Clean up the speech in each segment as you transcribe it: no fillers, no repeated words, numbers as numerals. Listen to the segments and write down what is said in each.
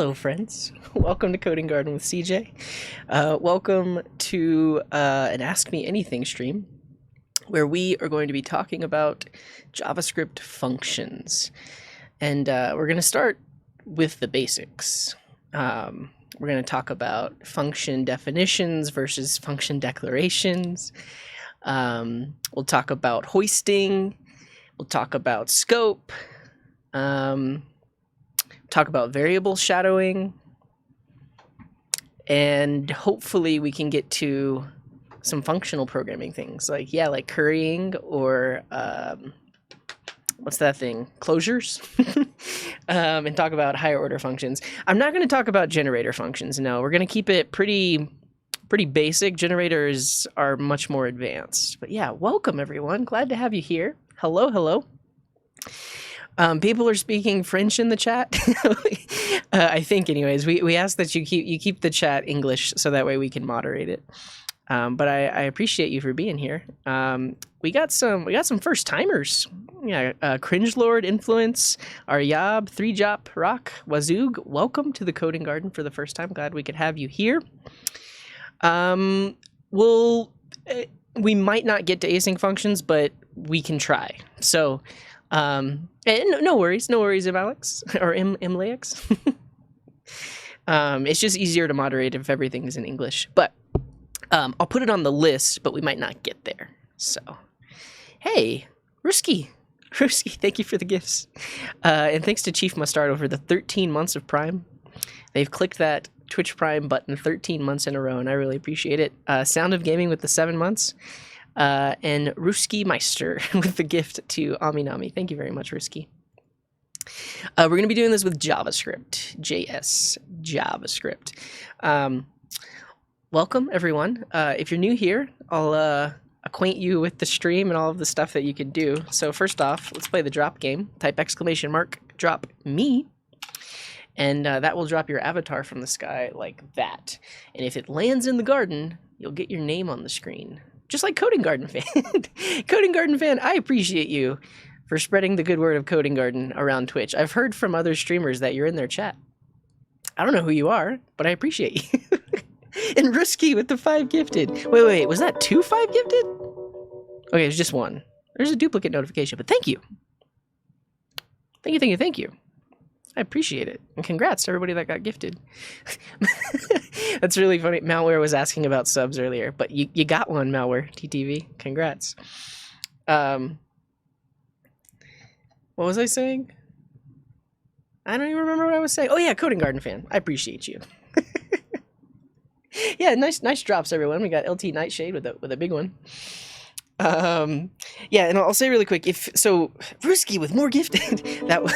Hello, friends. Welcome to Coding Garden with CJ. Welcome to an Ask Me Anything stream, where we are going to be talking about JavaScript functions. And we're going to start with the basics. We're going to talk about function definitions versus function declarations. We'll talk about hoisting. We'll talk about scope. Talk about variable shadowing, and hopefully we can get to some functional programming things like currying or what's that thing, closures. And talk about higher order functions. I'm not going to talk about generator functions. No, we're going to keep it pretty basic. Generators are much more advanced. But yeah, welcome everyone. Glad to have you here. Hello. People are speaking French in the chat. I think, anyways. We ask that you keep the chat English so that way we can moderate it. But I appreciate you for being here. We got some first timers. Yeah, Cringe Lord, Influence, Aryab, 3Jop, Rock, Wazoog. Welcome to the Coding Garden for the first time. Glad we could have you here. We might not get to async functions, but we can try. So. No worries, Alex or Mlax. It's just easier to moderate if everything is in English. But I'll put it on the list, but we might not get there. So, hey, Ruski, thank you for the gifts, and thanks to Chief Mustard over the 13 months of Prime. They've clicked that Twitch Prime button 13 months in a row, and I really appreciate it. Sound of Gaming with the 7 months. And Ruski Meister with the gift to Aminami. Thank you very much, Ruski. We're going to be doing this with JavaScript, JavaScript. Welcome, everyone. If you're new here, I'll acquaint you with the stream and all of the stuff that you can do. So first off, let's play the drop game. Type ! Drop me. And that will drop your avatar from the sky like that. And if it lands in the garden, you'll get your name on the screen. Just like Coding Garden Fan. Coding Garden Fan, I appreciate you for spreading the good word of Coding Garden around Twitch. I've heard from other streamers that you're in their chat. I don't know who you are, but I appreciate you. And Ruski with the 5 gifted. Wait, was that 2 5 gifted? Okay, it's just 1. There's a duplicate notification, but thank you. Thank you. I appreciate it. And congrats to everybody that got gifted. That's really funny. Malware was asking about subs earlier, but you got one, Malware, TTV. Congrats. What was I saying? I don't even remember what I was saying. Oh yeah, Coding Garden Fan. I appreciate you. Yeah, nice drops, everyone. We got LT Nightshade with a big one. Yeah, and I'll say really quick, Ruski with more gifted. That was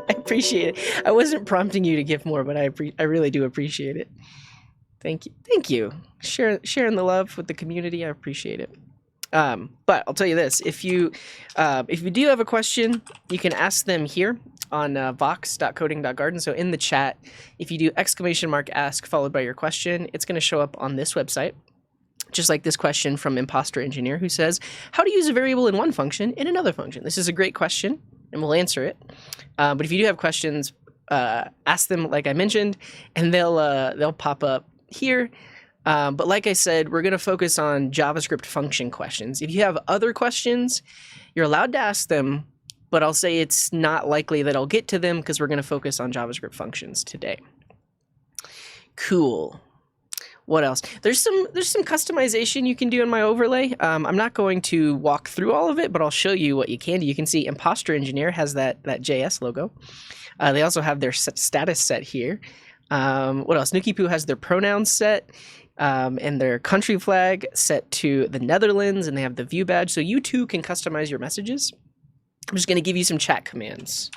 I appreciate it. I wasn't prompting you to give more, but I really do appreciate it. Thank you. Sharing the love with the community, I appreciate it. But I'll tell you this: if you do have a question, you can ask them here on vox.coding.garden. So in the chat, if you do !ask followed by your question, it's going to show up on this website. Just like this question from Imposter Engineer, who says, how to use a variable in one function in another function? This is a great question, and we'll answer it. But if you do have questions, ask them like I mentioned, and they'll pop up here. But like I said, we're going to focus on JavaScript function questions. If you have other questions, you're allowed to ask them, but I'll say it's not likely that I'll get to them because we're going to focus on JavaScript functions today. Cool. What else? There's some customization you can do in my overlay. I'm not going to walk through all of it, but I'll show you what you can do. You can see Imposter Engineer has that JS logo. They also have their status set here. What else? Nookie Poo has their pronouns set and their country flag set to the Netherlands, and they have the view badge. So you too can customize your messages. I'm just going to give you some chat commands.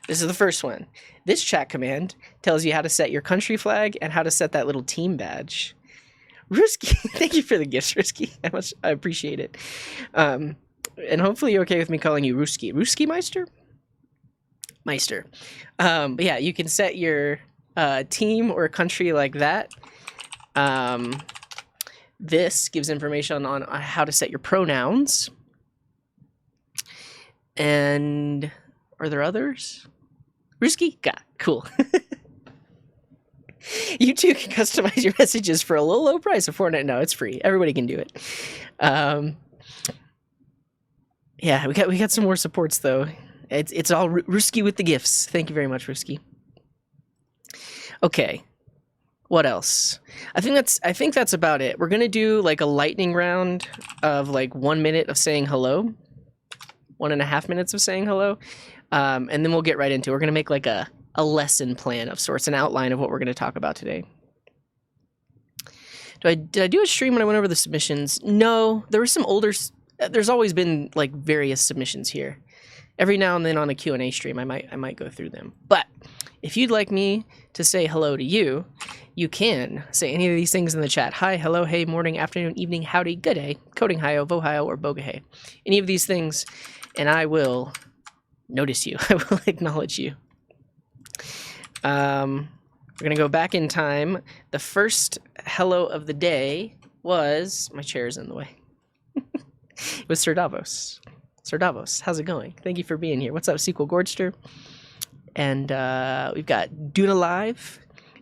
This is the first one. This chat command tells you how to set your country flag and how to set that little team badge. Ruski, thank you for the gifts, Ruski. I appreciate it. And hopefully you're okay with me calling you Ruski. Ruski Meister? Meister. But yeah, you can set your team or country like that. This gives information on how to set your pronouns. And are there others? Risky? Got cool. You too can customize your messages for a low price of $4.99. No, it's free. Everybody can do it. Yeah, we got some more supports though. It's all Ruski with the gifts. Thank you very much, Ruski. Okay, what else? I think that's about it. We're gonna do like a lightning round of like 1 minute of saying hello, 1.5 minutes of saying hello, and then we'll get right into it. We're gonna make like a lesson plan of sorts, an outline of what we're gonna talk about today. Did I do a stream when I went over the submissions? No, there were some older. There's always been like various submissions here. Every now and then on a Q&A stream, I might go through them. But if you'd like me to say hello to you, you can say any of these things in the chat. Hi, hello, hey, morning, afternoon, evening, howdy, good day, coding hi-yo, vohio, or bogahay. Any of these things, and I will notice you. I will acknowledge you. We're going to go back in time. The first hello of the day was... My chair is in the way. It was Sir Davos. Sir Davos, how's it going? Thank you for being here. What's up, Sequel Gordster? And we've got Duna Live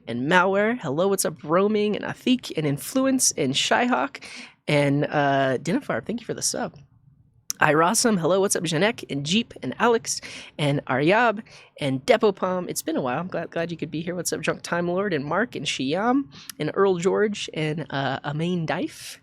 and Malware. Hello, what's up, Roaming and Athik and Influence and Shyhawk and Dinafar. Thank you for the sub. Irasam, hello, what's up, Janek and Jeep and Alex and Aryab and Depopom. It's been a while. I'm glad you could be here. What's up, Drunk Time Lord and Mark and Shiam and Earl George and Amain Dife.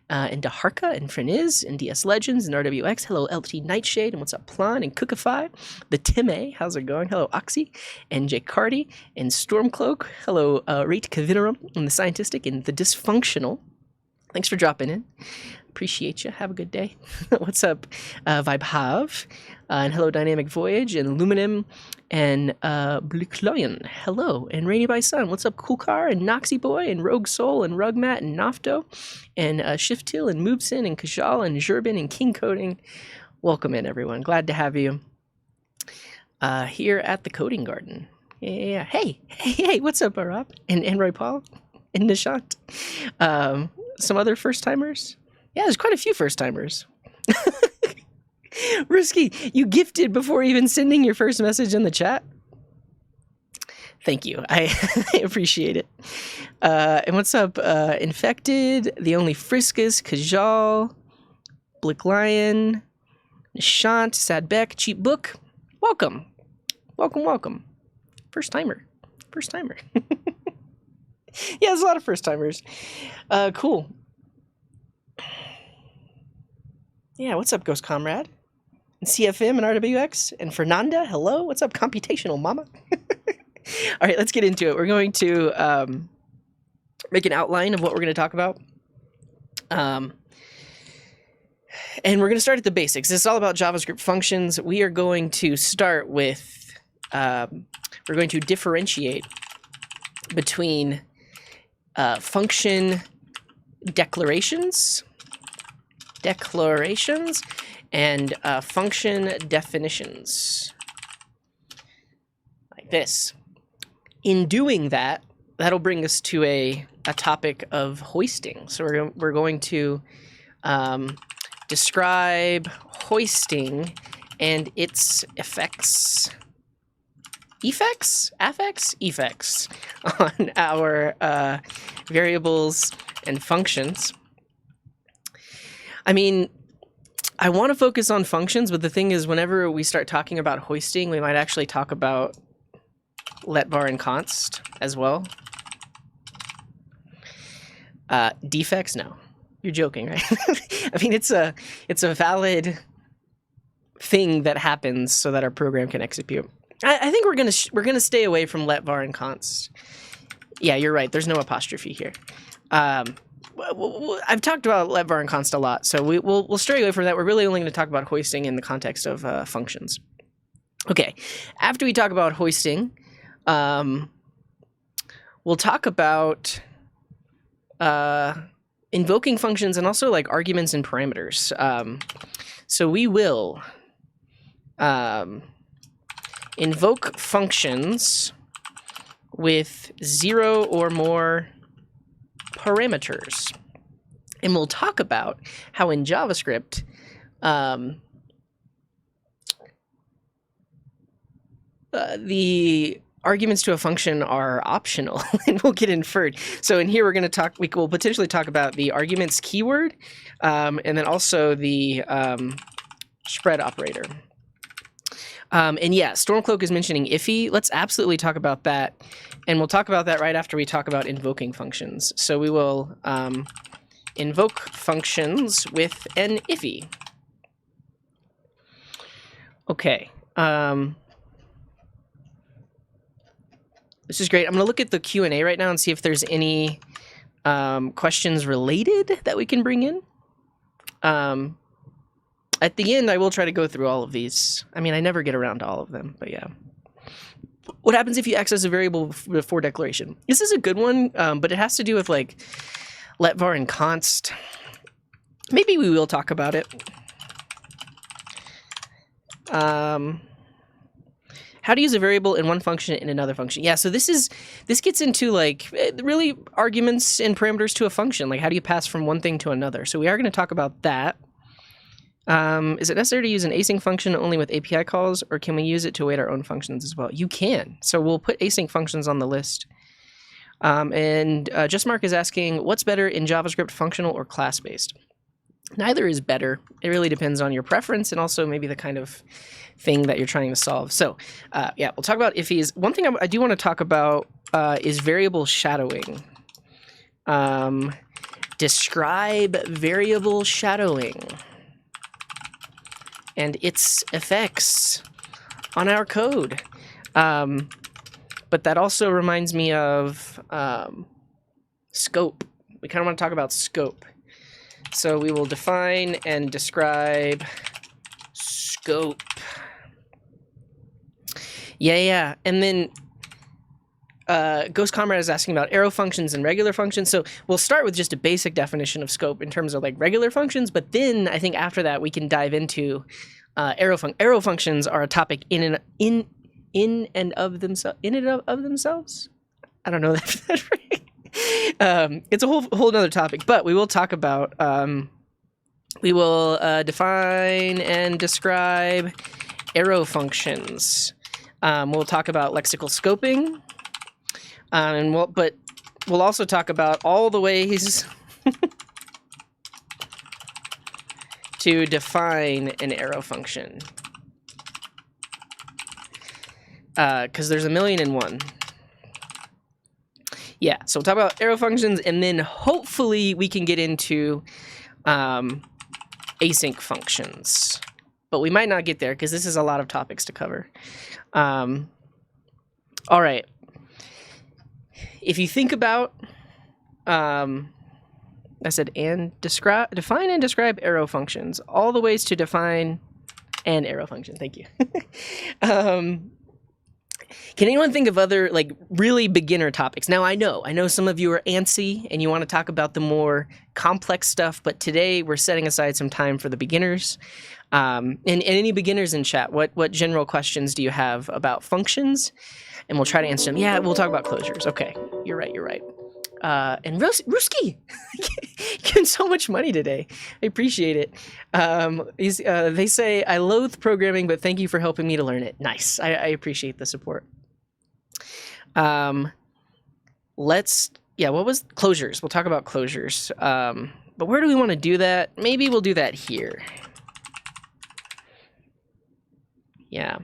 And Daharka and Freniz and DS Legends and RWX. Hello, LT Nightshade. And what's up, Plan and Cookify. The Time, how's it going? Hello, Oxy and Jake Cardy and Stormcloak. Hello, Rate Kavinarum and the Scientistic and the Dysfunctional. Thanks for dropping in. Appreciate you. Have a good day. What's up, Vibe Hav? And hello, Dynamic Voyage and Luminim and Blikloyan. Hello, and Rainy by Sun. What's up, Cool Car and Noxy Boy and Rogue Soul and Rugmat and Nofto and Shiftil and Moobsin and Kajal and Jerbin and King Coding. Welcome in, everyone. Glad to have you here at the Coding Garden. Yeah. Hey, what's up, Rob? And Roy Paul and Nishant. Some other first timers. Yeah, there's quite a few first timers. Risky, you gifted before even sending your first message in the chat. Thank you. I appreciate it. And what's up, Infected, The Only Friskus, Kajal, Blick Lion, Nishant, Sadbeck, Cheap Book. Welcome. First timer. Yeah, there's a lot of first timers. Cool. Yeah, what's up, Ghost Comrade? And CFM and RWX and Fernanda. Hello, what's up, Computational Mama? All right, let's get into it. We're going to make an outline of what we're going to talk about. And we're going to start at the basics. This is all about JavaScript functions. We are going to start with, we're going to differentiate between function declarations and function definitions, like this. In doing that, that'll bring us to a topic of hoisting. So we're going to describe hoisting and its effects on our variables and functions. I mean, I want to focus on functions, but the thing is, whenever we start talking about hoisting, we might actually talk about letvar and const as well. Defects? No. You're joking, right? I mean, it's a valid thing that happens so that our program can execute. I think we're gonna stay away from letvar and const. Yeah, you're right. There's no apostrophe here. I've talked about letvar and const a lot, so we'll stray away from that. We're really only going to talk about hoisting in the context of functions. Okay, after we talk about hoisting, we'll talk about invoking functions and also like arguments and parameters. So we will invoke functions with 0 or more parameters. And we'll talk about how in JavaScript, the arguments to a function are optional and will get inferred. So in here we're going to we will potentially talk about the arguments keyword, and then also the spread operator. And yeah, Stormcloak is mentioning Iffy. Let's absolutely talk about that. And we'll talk about that right after we talk about invoking functions. So we will invoke functions with an Iffy. Okay. This is great. I'm going to look at the Q&A right now and see if there's any questions related that we can bring in. At the end, I will try to go through all of these. I mean, I never get around to all of them, but yeah. What happens if you access a variable before declaration? This is a good one, but it has to do with like let var and const. Maybe we will talk about it. How to use a variable in one function in another function. Yeah, so this gets into like really arguments and parameters to a function. Like how do you pass from one thing to another? So we are going to talk about that. Is it necessary to use an async function only with API calls, or can we use it to await our own functions as well? You can. So we'll put async functions on the list. And JustMark is asking, what's better in JavaScript, functional or class-based? Neither is better. It really depends on your preference and also maybe the kind of thing that you're trying to solve. So yeah, we'll talk about Iffys. One thing I do want to talk about is variable shadowing. Describe variable shadowing and its effects on our code. But that also reminds me of scope. We kind of want to talk about scope. So we will define and describe scope. Yeah. And then Ghost Comrade is asking about arrow functions and regular functions. So we'll start with just a basic definition of scope in terms of like regular functions, but then I think after that we can dive into arrow functions are a topic in and of themselves. I don't know that right. It's a whole other topic, but we will talk about we will define and describe arrow functions. We'll talk about lexical scoping. But we'll also talk about all the ways to define an arrow function. Because there's 1,000,001. Yeah, so we'll talk about arrow functions, and then hopefully we can get into async functions. But we might not get there because this is a lot of topics to cover. All right. If you think about, I said define and describe arrow functions, all the ways to define an arrow function. Thank you. Can anyone think of other like really beginner topics? Now I know some of you are antsy and you want to talk about the more complex stuff, but today we're setting aside some time for the beginners. And any beginners in chat, what general questions do you have about functions? And we'll try to answer them. Yeah, we'll talk about closures. Okay, you're right. And Ruski, getting so much money today. I appreciate it. They say, I loathe programming, but thank you for helping me to learn it. Nice. I appreciate the support. What was closures? We'll talk about closures. But where do we want to do that? Maybe we'll do that here. Yeah.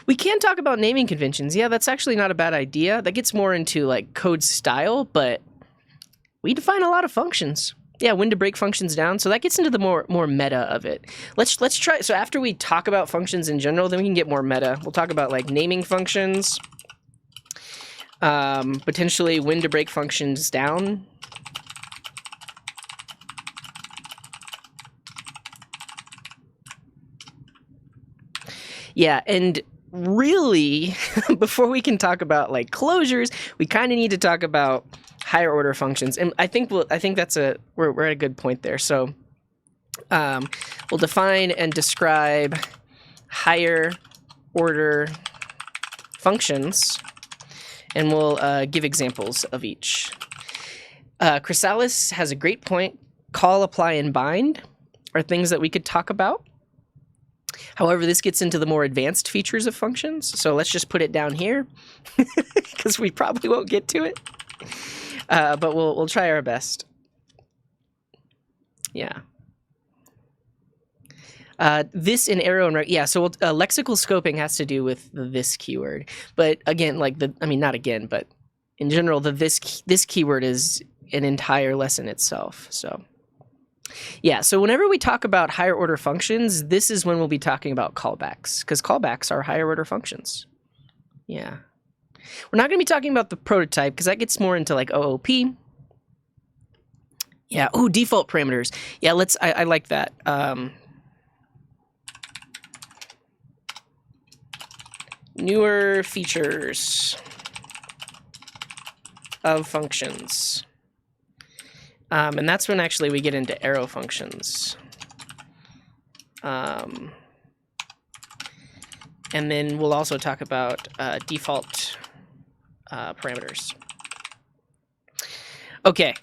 We can talk about naming conventions. Yeah, that's actually not a bad idea. That gets more into like code style, but we define a lot of functions. Yeah, when to break functions down. So that gets into the more meta of it. Let's try. So after we talk about functions in general, then we can get more meta. We'll talk about like naming functions, potentially when to break functions down. Yeah, and really, before we can talk about like closures, we kind of need to talk about higher order functions, and I think we're at a good point there. So we'll define and describe higher order functions, and we'll give examples of each. Chrysalis has a great point. Call, apply, and bind are things that we could talk about. However, this gets into the more advanced features of functions. So let's just put it down here because we probably won't get to it. But we'll try our best. Yeah. This in arrow and yeah, so lexical scoping has to do with the this keyword. But again, like not again, but in general, the this keyword is an entire lesson itself. So yeah, so whenever we talk about higher order functions, this is when we'll be talking about callbacks, because callbacks are higher order functions. Yeah. We're not going to be talking about the prototype because that gets more into like OOP. Yeah. Oh, default parameters. Yeah, I like that. Newer features of functions. And that's when actually we get into arrow functions. And then we'll also talk about default parameters. Okay.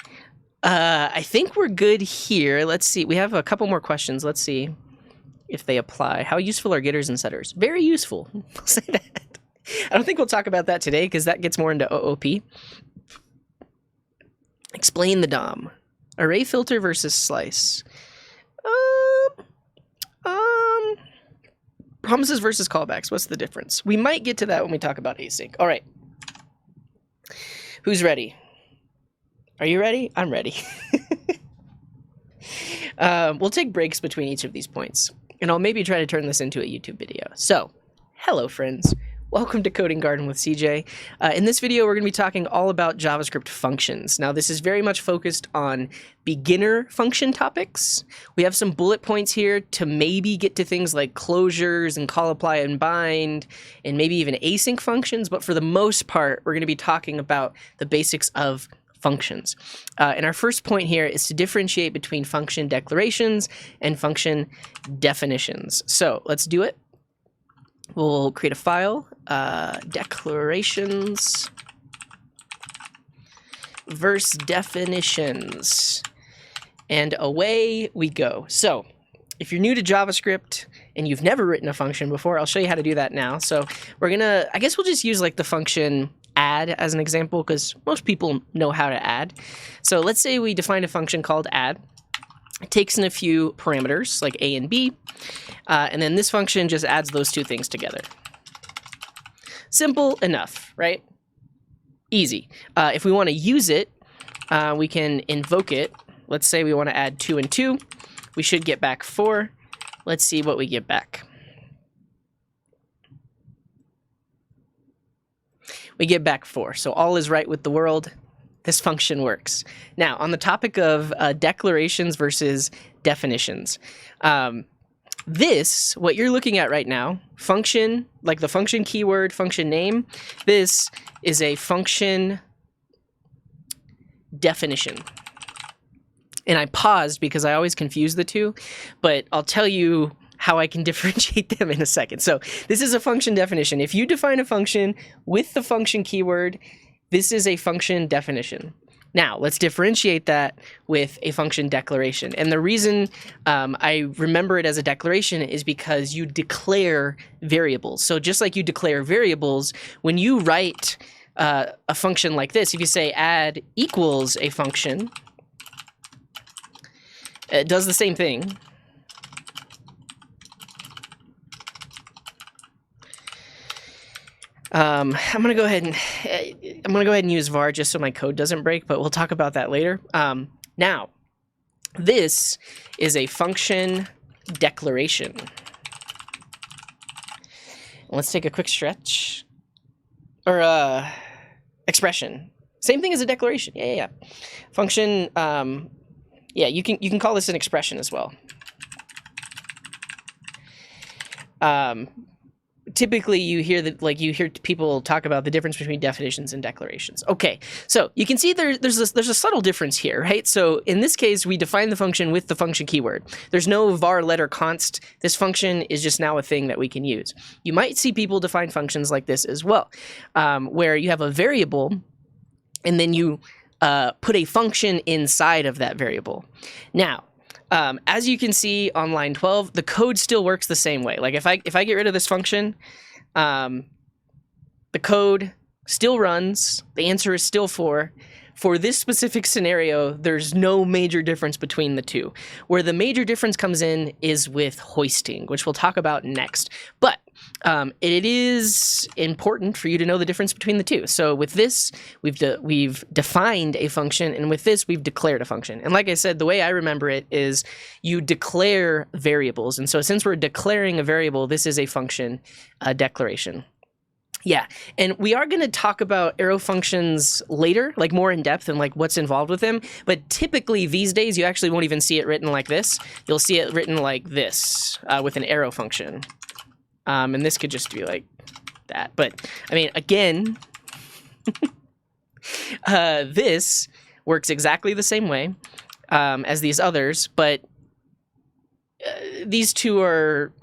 I think we're good here. Let's see. We have a couple more questions. Let's see if they apply. How useful are getters and setters? Very useful. I'll say that. I don't think we'll talk about that today because that gets more into OOP. Explain the DOM. Array filter versus slice. Promises versus callbacks. What's the difference? We might get to that when we talk about async. All right. Who's ready? Are you ready? I'm ready. We'll take breaks between each of these points, and I'll maybe try to turn this into a YouTube video. So, hello, friends. Welcome to Coding Garden with CJ. In this video, we're going to be talking all about JavaScript functions. Now, this is very much focused on beginner function topics. We have some bullet points here to maybe get to things like closures and call, apply, and bind, and maybe even async functions. But for the most part, we're going to be talking about the basics of functions. And our first point here is to differentiate between function declarations and function definitions. So let's do it. We'll create a file, declarations versus definitions, and away we go. So if you're new to JavaScript and you've never written a function before, I'll show you how to do that now. So we're gonna, I guess we'll just use like the function add as an example because most people know how to add. So let's say we define a function called add. It takes in a few parameters like A and B, and then this function just adds those two things together. Simple enough, right? Easy. If we want to use it, we can invoke it. Let's say we want to add 2 and 2. We should get back 4. Let's see what we get back. We get back 4. So all is right with the world. This function works. Now, on the topic of declarations versus definitions, what you're looking at right now, function, like the function keyword, function name, this is a function definition. And I paused because I always confuse the two, but I'll tell you how I can differentiate them in a second. So this is a function definition. If you define a function with the function keyword, this is a function definition. Now, let's differentiate that with a function declaration. And the reason I remember it as a declaration is because you declare variables. So just like you declare variables, when you write a function like this, if you say add equals a function, it does the same thing. I'm gonna go ahead and use var just so my code doesn't break, but we'll talk about that later. Now, this is a function declaration. Let's take a quick stretch, or expression. Same thing as a declaration. Yeah. Function. Yeah, you can call this an expression as well. Typically you hear people talk about the difference between definitions and declarations. Okay, so you can see there's a subtle difference here, right? So in this case, we define the function with the function keyword. There's no var letter const. This function is just now a thing that we can use. You might see people define functions like this as well, where you have a variable and then you put a function inside of that variable. Now, As you can see on line 12, the code still works the same way. Like if I get rid of this function, the code still runs. The answer is still 4. For this specific scenario, there's no major difference between the two. Where the major difference comes in is with hoisting, which we'll talk about next. But it is important for you to know the difference between the two. So with this, we've defined a function, and with this, we've declared a function. And like I said, the way I remember it is you declare variables. And so since we're declaring a variable, this is a function declaration. Yeah, and we are going to talk about arrow functions later, like more in depth and like what's involved with them. But typically these days, you actually won't even see it written like this. You'll see it written like this with an arrow function. And this could just be like that. But I mean, again, this works exactly the same way as these others. But these two are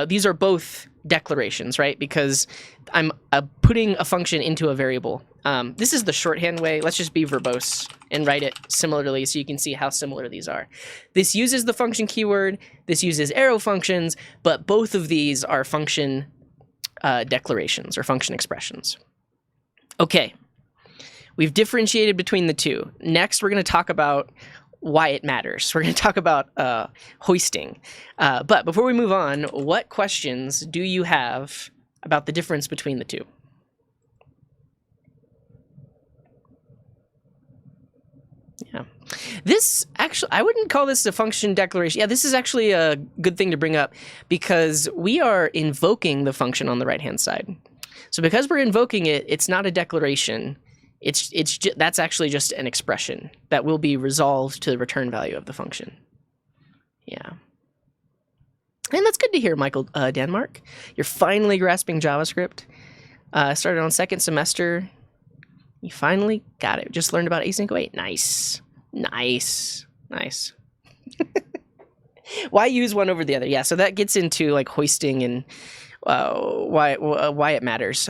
these are both declarations, right? Because I'm putting a function into a variable. This is the shorthand way. Let's just be verbose and write it similarly so you can see how similar these are. This uses the function keyword. This uses arrow functions, but both of these are function declarations or function expressions. Okay, we've differentiated between the two. Next, we're going to talk about why it matters. We're going to talk about hoisting. But before we move on, what questions do you have about the difference between the two? Yeah. This actually, I wouldn't call this a function declaration. Yeah, this is actually a good thing to bring up because we are invoking the function on the right-hand side. So because we're invoking it, it's not a declaration. That's actually just an expression that will be resolved to the return value of the function. Yeah. And that's good to hear, Michael Denmark. You're finally grasping JavaScript. Started on second semester. You finally got it. Just learned about async await. Nice. Nice. Nice. Why use one over the other? Yeah, so that gets into like hoisting and why it matters.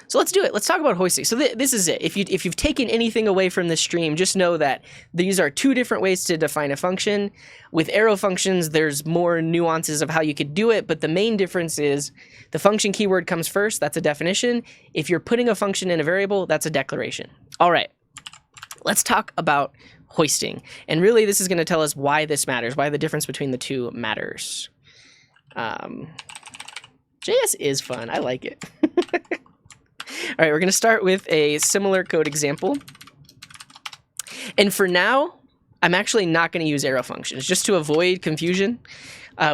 So let's do it. Let's talk about hoisting. So this is it. If you've taken anything away from this stream, just know that these are two different ways to define a function. With arrow functions, there's more nuances of how you could do it, but the main difference is the function keyword comes first. That's a definition. If you're putting a function in a variable, that's a declaration. All right, let's talk about hoisting. And really, this is going to tell us why this matters, why the difference between the two matters. JS is fun. I like it. All right, we're going to start with a similar code example. And for now, I'm actually not going to use arrow functions. Just to avoid confusion,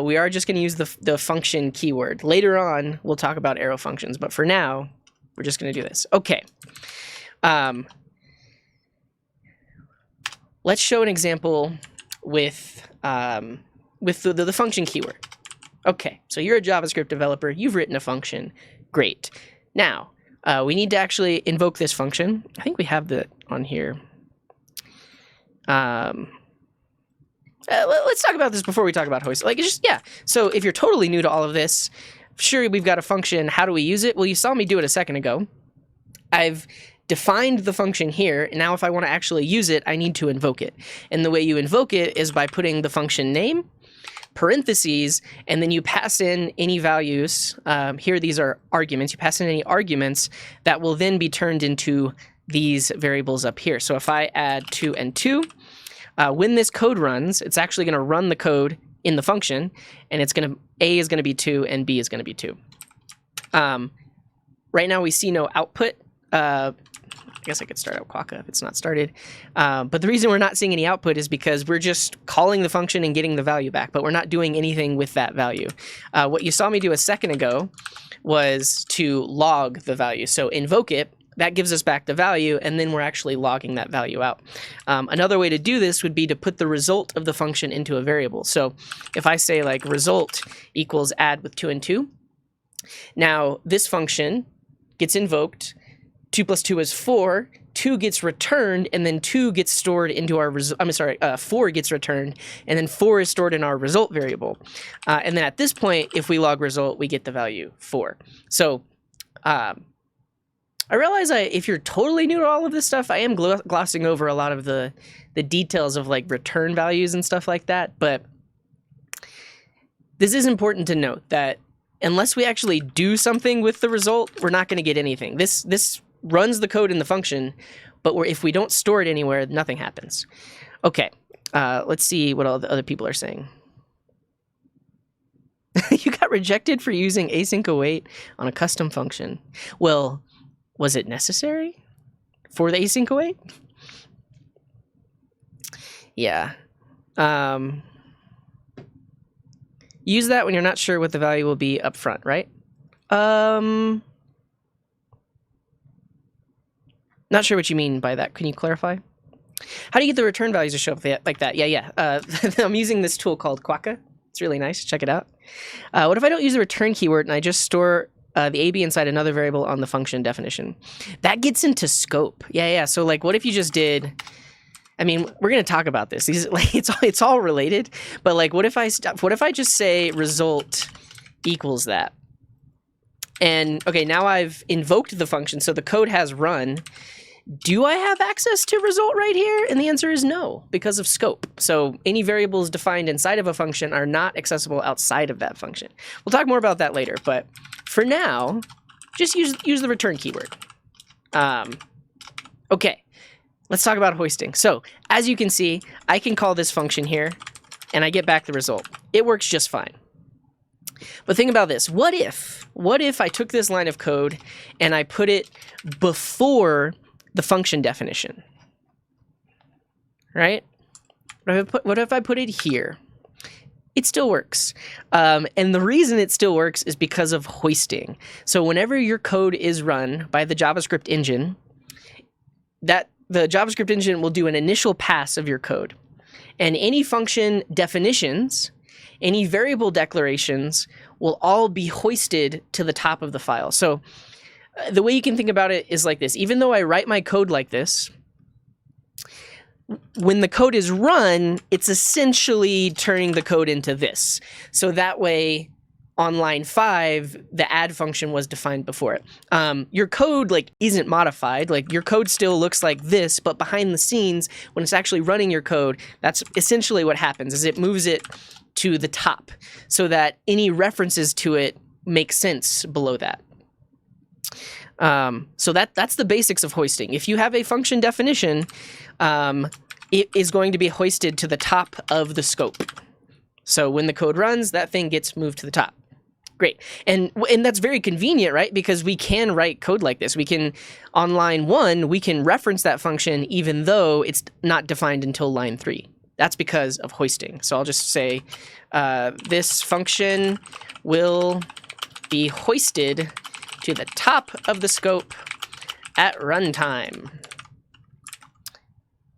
we are just going to use the function keyword. Later on, we'll talk about arrow functions. But for now, we're just going to do this. Okay. Let's show an example with the function keyword. Okay, so you're a JavaScript developer. You've written a function. Great. Now, we need to actually invoke this function. I think we have that on here. Let's talk about this before we talk about hoist. Like, it's just, yeah. So if you're totally new to all of this, sure, we've got a function. How do we use it? Well, you saw me do it a second ago. I've defined the function here, and now if I want to actually use it, I need to invoke it. And the way you invoke it is by putting the function name, parentheses, and then you pass in any values. Here, these are arguments. You pass in any arguments that will then be turned into these variables up here. So if I add 2 and 2, when this code runs, it's actually going to run the code in the function, and it's going to A is going to be 2 and B is going to be 2. Right now we see no output. I guess I could start out Quokka if it's not started. But the reason we're not seeing any output is because we're just calling the function and getting the value back, but we're not doing anything with that value. What you saw me do a second ago was to log the value. So invoke it, that gives us back the value, and then we're actually logging that value out. Another way to do this would be to put the result of the function into a variable. So if I say like result equals add with 2 and 2, now this function gets invoked. 2 plus 2 is 4, 2 gets returned, and then 2 gets stored into our result. 4 gets returned, and then 4 is stored in our result variable. And then at this point, if we log result, we get the value 4. So I realize if you're totally new to all of this stuff, I am glossing over a lot of the details of like return values and stuff like that. But this is important to note that unless we actually do something with the result, we're not going to get anything. This runs the code in the function, but if we don't store it anywhere, nothing happens. Okay, let's see what all the other people are saying. You got rejected for using async await on a custom function. Well, was it necessary for the async await? Yeah. Use that when you're not sure what the value will be up front, right? Not sure what you mean by that. Can you clarify? How do you get the return values to show up like that? Yeah. I'm using this tool called Quokka. It's really nice. Check it out. What if I don't use the return keyword and I just store the AB inside another variable on the function definition? That gets into scope. Yeah. So like, what if you just did? I mean, we're gonna talk about this. These like it's all related. But like, what if I just say result equals that? And okay, now I've invoked the function, so the code has run. Do I have access to result right here? And the answer is no, because of scope. So any variables defined inside of a function are not accessible outside of that function. We'll talk more about that later, but for now, just use the return keyword. Okay, let's talk about hoisting. So as you can see, I can call this function here, and I get back the result. It works just fine. But think about this. What if I took this line of code and I put it before the function definition, right? What if I put it here? It still works. And the reason it still works is because of hoisting. So whenever your code is run by the JavaScript engine, the JavaScript engine will do an initial pass of your code. And any function definitions, any variable declarations will all be hoisted to the top of the file. So the way you can think about it is like this. Even though I write my code like this, when the code is run, it's essentially turning the code into this. So that way, on line 5, the add function was defined before it. Your code like isn't modified. Like your code still looks like this, but behind the scenes, when it's actually running your code, that's essentially what happens. Is it moves it to the top so that any references to it make sense below that. So that's the basics of hoisting. If you have a function definition, it is going to be hoisted to the top of the scope. So when the code runs, that thing gets moved to the top. Great. And that's very convenient, right? Because we can write code like this. We can, on line 1, we can reference that function even though it's not defined until line 3. That's because of hoisting. So I'll just say this function will be hoisted to the top of the scope at runtime.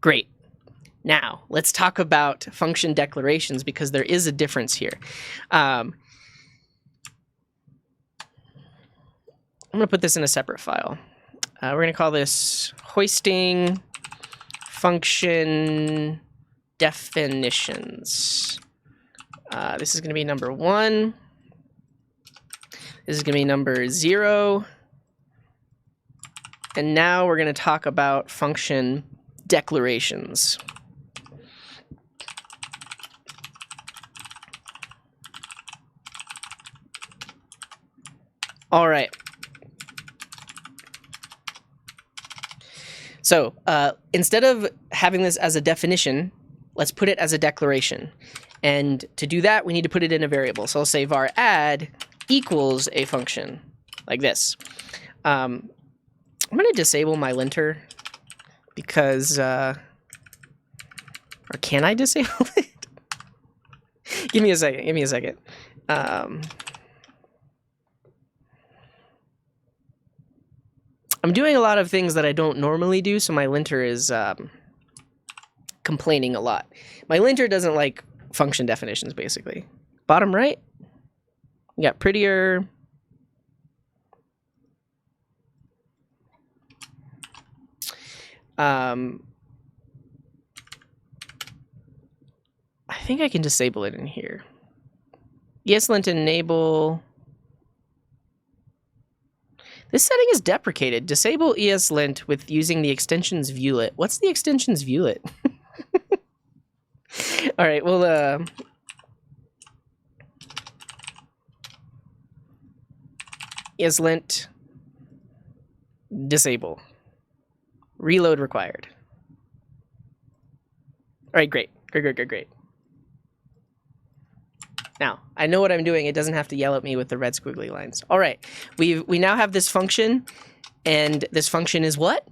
Great. Now, let's talk about function declarations because there is a difference here. I'm going to put this in a separate file. We're going to call this hoisting function definitions. This is going to be number 1. This is going to be number 0. And now we're going to talk about function declarations. All right. So instead of having this as a definition, let's put it as a declaration. And to do that, we need to put it in a variable. So I'll say var add equals a function, like this. I'm going to disable my linter because, or can I disable it? Give me a second. I'm doing a lot of things that I don't normally do, so my linter is complaining a lot. My linter doesn't like function definitions, basically. Bottom right, we got prettier. I think I can disable it in here. ESLint enable. This setting is deprecated. Disable ESLint with using the extensions viewlet. What's the extensions viewlet? All right, well, ESLint disable. Reload required. All right, great. Great. Now, I know what I'm doing. It doesn't have to yell at me with the red squiggly lines. All right, we now have this function, and this function is what?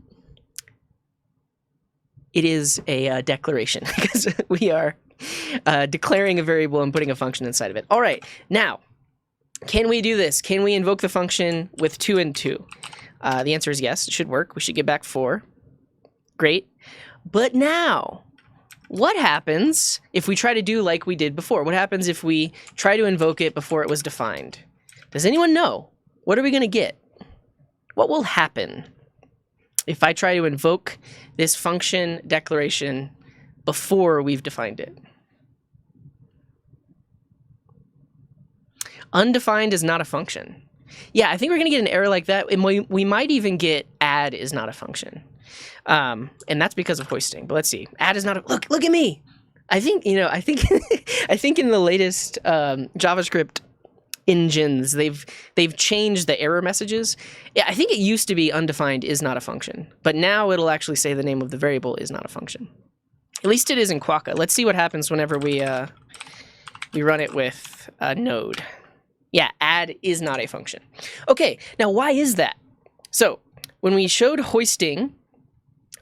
It is a declaration, because we are declaring a variable and putting a function inside of it. All right, now, can we do this? Can we invoke the function with 2 and 2? The answer is yes, it should work. We should get back 4. Great. But now, what happens if we try to do like we did before? What happens if we try to invoke it before it was defined? Does anyone know? What are we going to get? What will happen if I try to invoke this function declaration before we've defined it? Undefined is not a function. Yeah, I think we're going to get an error like that. And we might even get add is not a function. And that's because of hoisting. But let's see. Add is not a look at me. I think I think in the latest JavaScript engines they've changed the error messages. Yeah, I think it used to be undefined is not a function, but now it'll actually say the name of the variable is not a function. At least it is in Quokka. Let's see what happens whenever we run it with node. Yeah, add is not a function. Okay, now why is that? So when we showed hoisting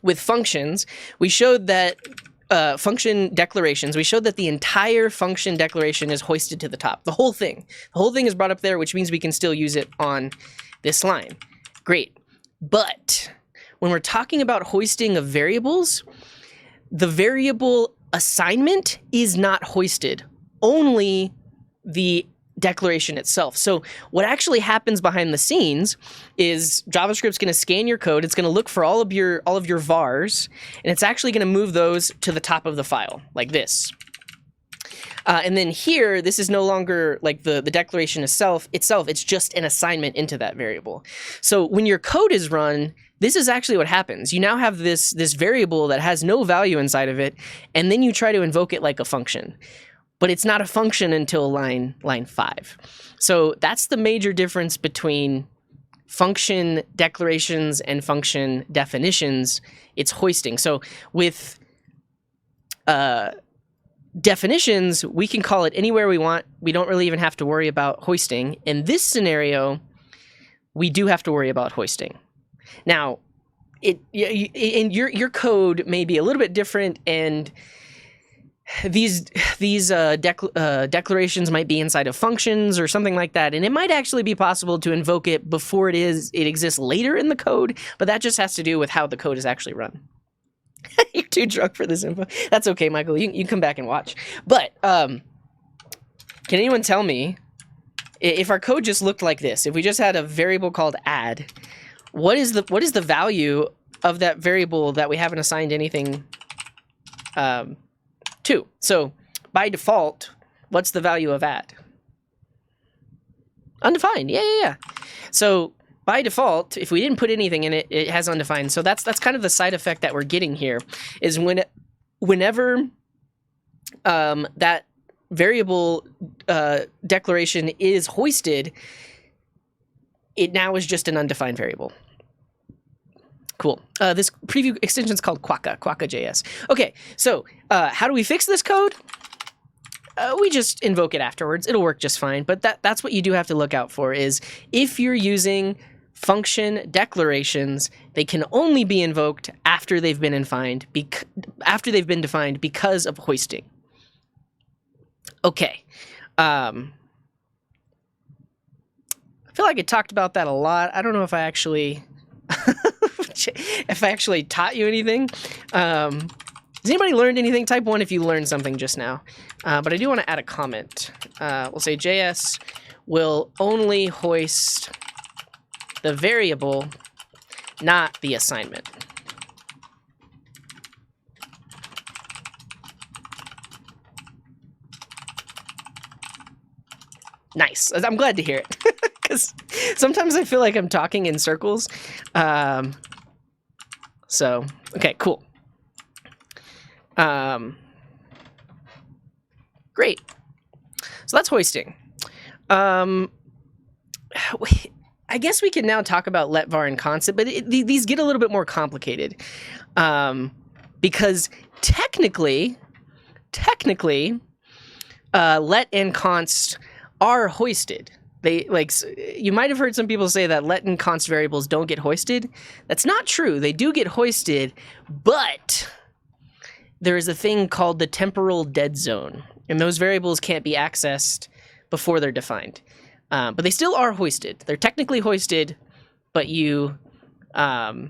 with functions, we showed that function declarations, we showed that the entire function declaration is hoisted to the top. The whole thing. The whole thing is brought up there, which means we can still use it on this line. Great. But when we're talking about hoisting of variables, the variable assignment is not hoisted, only the declaration itself. So what actually happens behind the scenes is JavaScript's going to scan your code. It's going to look for all of your vars, and it's actually going to move those to the top of the file like this. And then here, this is no longer like the declaration itself. It's just an assignment into that variable. So when your code is run, this is actually what happens. You now have this variable that has no value inside of it, and then you try to invoke it like a function. But it's not a function until line 5. So that's the major difference between function declarations and function definitions. It's hoisting. So with definitions, we can call it anywhere we want. We don't really even have to worry about hoisting. In this scenario, we do have to worry about hoisting. Now, your code may be a little bit different, and these declarations might be inside of functions or something like that, and it might actually be possible to invoke it before it exists later in the code, but that just has to do with how the code is actually run. You're too drunk for this info. That's okay, Michael. You can come back and watch. But can anyone tell me if our code just looked like this? If we just had a variable called add, what is the value of that variable that we haven't assigned anything to? So by default, what's the value of add? Undefined. Yeah. So by default, if we didn't put anything in it, it has undefined. So that's kind of the side effect that we're getting here, is whenever that variable declaration is hoisted, it now is just an undefined variable. Cool. This preview extension is called Quokka.js. Okay, so how do we fix this code? We just invoke it afterwards. It'll work just fine. But that's what you do have to look out for, is if you're using function declarations, they can only be invoked after they've been defined because of hoisting. Okay. I feel like I talked about that a lot. I don't know if I actually taught you anything. Has anybody learned anything? Type 1 if you learned something just now. But I do want to add a comment. We'll say JS will only hoist the variable, not the assignment. Nice. I'm glad to hear it. because sometimes I feel like I'm talking in circles. So, okay, cool. Great. So that's hoisting. I guess we can now talk about let, var, and const, but these get a little bit more complicated. Because technically, let and const are hoisted. They you might have heard some people say that let and const variables don't get hoisted. That's not true. They do get hoisted, but there is a thing called the temporal dead zone, and those variables can't be accessed before they're defined. But they still are hoisted. They're technically hoisted, but you cannot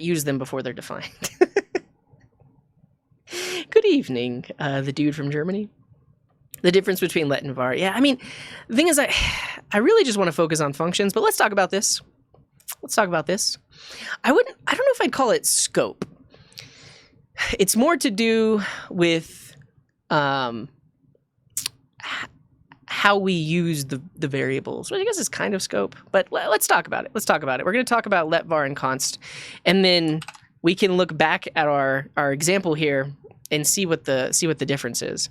use them before they're defined. Good evening, the dude from Germany. The difference between let and var. Yeah, I mean, the thing is, I really just want to focus on functions, but let's talk about this. I don't know if I'd call it scope. It's more to do with how we use the variables, which I guess is kind of scope, but let's talk about it. We're going to talk about let, var, and const, and then we can look back at our example here and see what the difference is.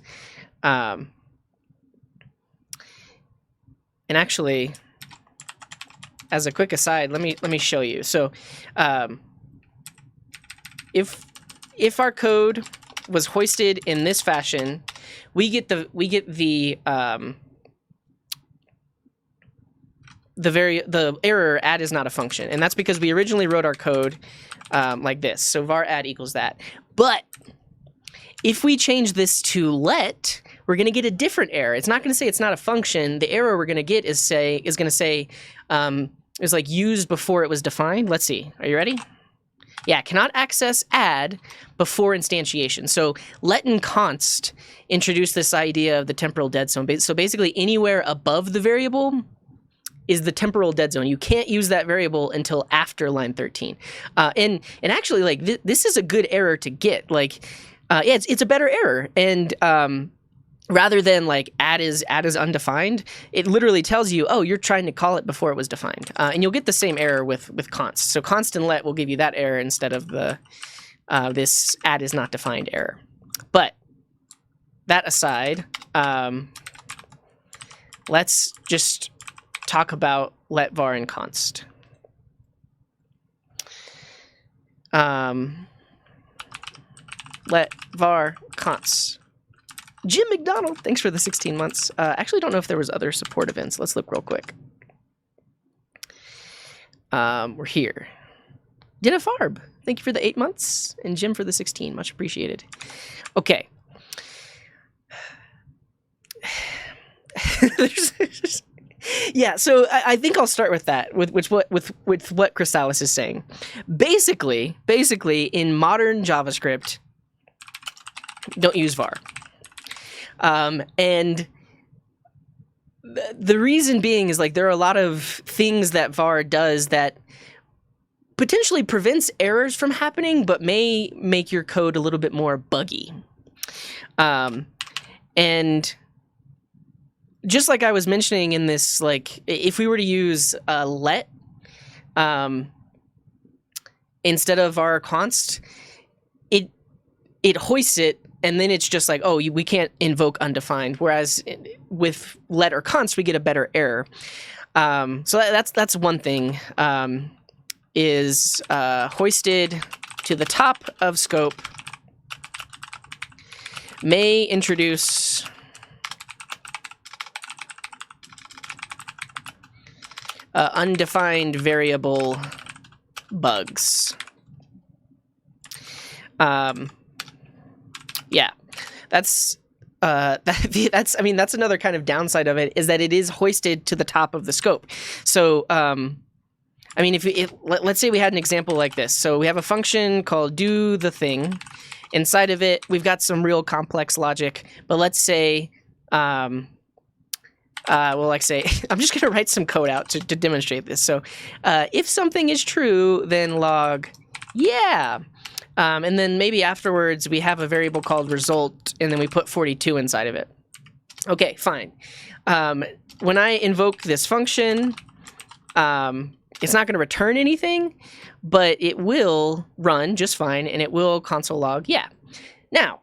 And actually, as a quick aside, let me show you. So, if our code was hoisted in this fashion, we get the error add is not a function, and that's because we originally wrote our code like this. So var add equals that. But if we change this to let, we're going to get a different error. It's not going to say it's not a function. The error we're going to get is going to say is like used before it was defined. Let's see. Are you ready? Yeah, cannot access add before instantiation. So let and const introduce this idea of the temporal dead zone. So basically anywhere above the variable is the temporal dead zone. You can't use that variable until after line 13. And actually, like this is a good error to get. Like, yeah, it's a better error. And rather than like add is undefined, it literally tells you, oh, you're trying to call it before it was defined. And you'll get the same error with const. So const and let will give you that error instead of the this add is not defined error. But that aside, let's just talk about let, var, and const. Let, var, const. Jim McDonald, thanks for the 16 months. Actually, don't know if there was other support events. Let's look real quick. We're here. Dina Farb, thank you for the 8 months, and Jim for the 16. Much appreciated. Okay. Yeah, so I think I'll start with that, with what Chrysalis is saying. Basically, in modern JavaScript, don't use var. And the reason being is like there are a lot of things that var does that potentially prevents errors from happening, but may make your code a little bit more buggy. And just like I was mentioning in this, like if we were to use let instead of our const, it hoists it. And then it's just like, oh, we can't invoke undefined. Whereas with let or const, we get a better error. So that's one thing, is hoisted to the top of scope may introduce undefined variable bugs. Yeah, that's another kind of downside of it, is that it is hoisted to the top of the scope. So, I mean, let's say we had an example like this. So we have a function called do the thing. Inside of it, we've got some real complex logic. But let's say, I'm just going to write some code out to demonstrate this. So, if something is true, then log yeah. And then maybe afterwards we have a variable called result, and then we put 42 inside of it. Okay, fine. When I invoke this function, it's not going to return anything, but it will run just fine, and it will console log, yeah. Now,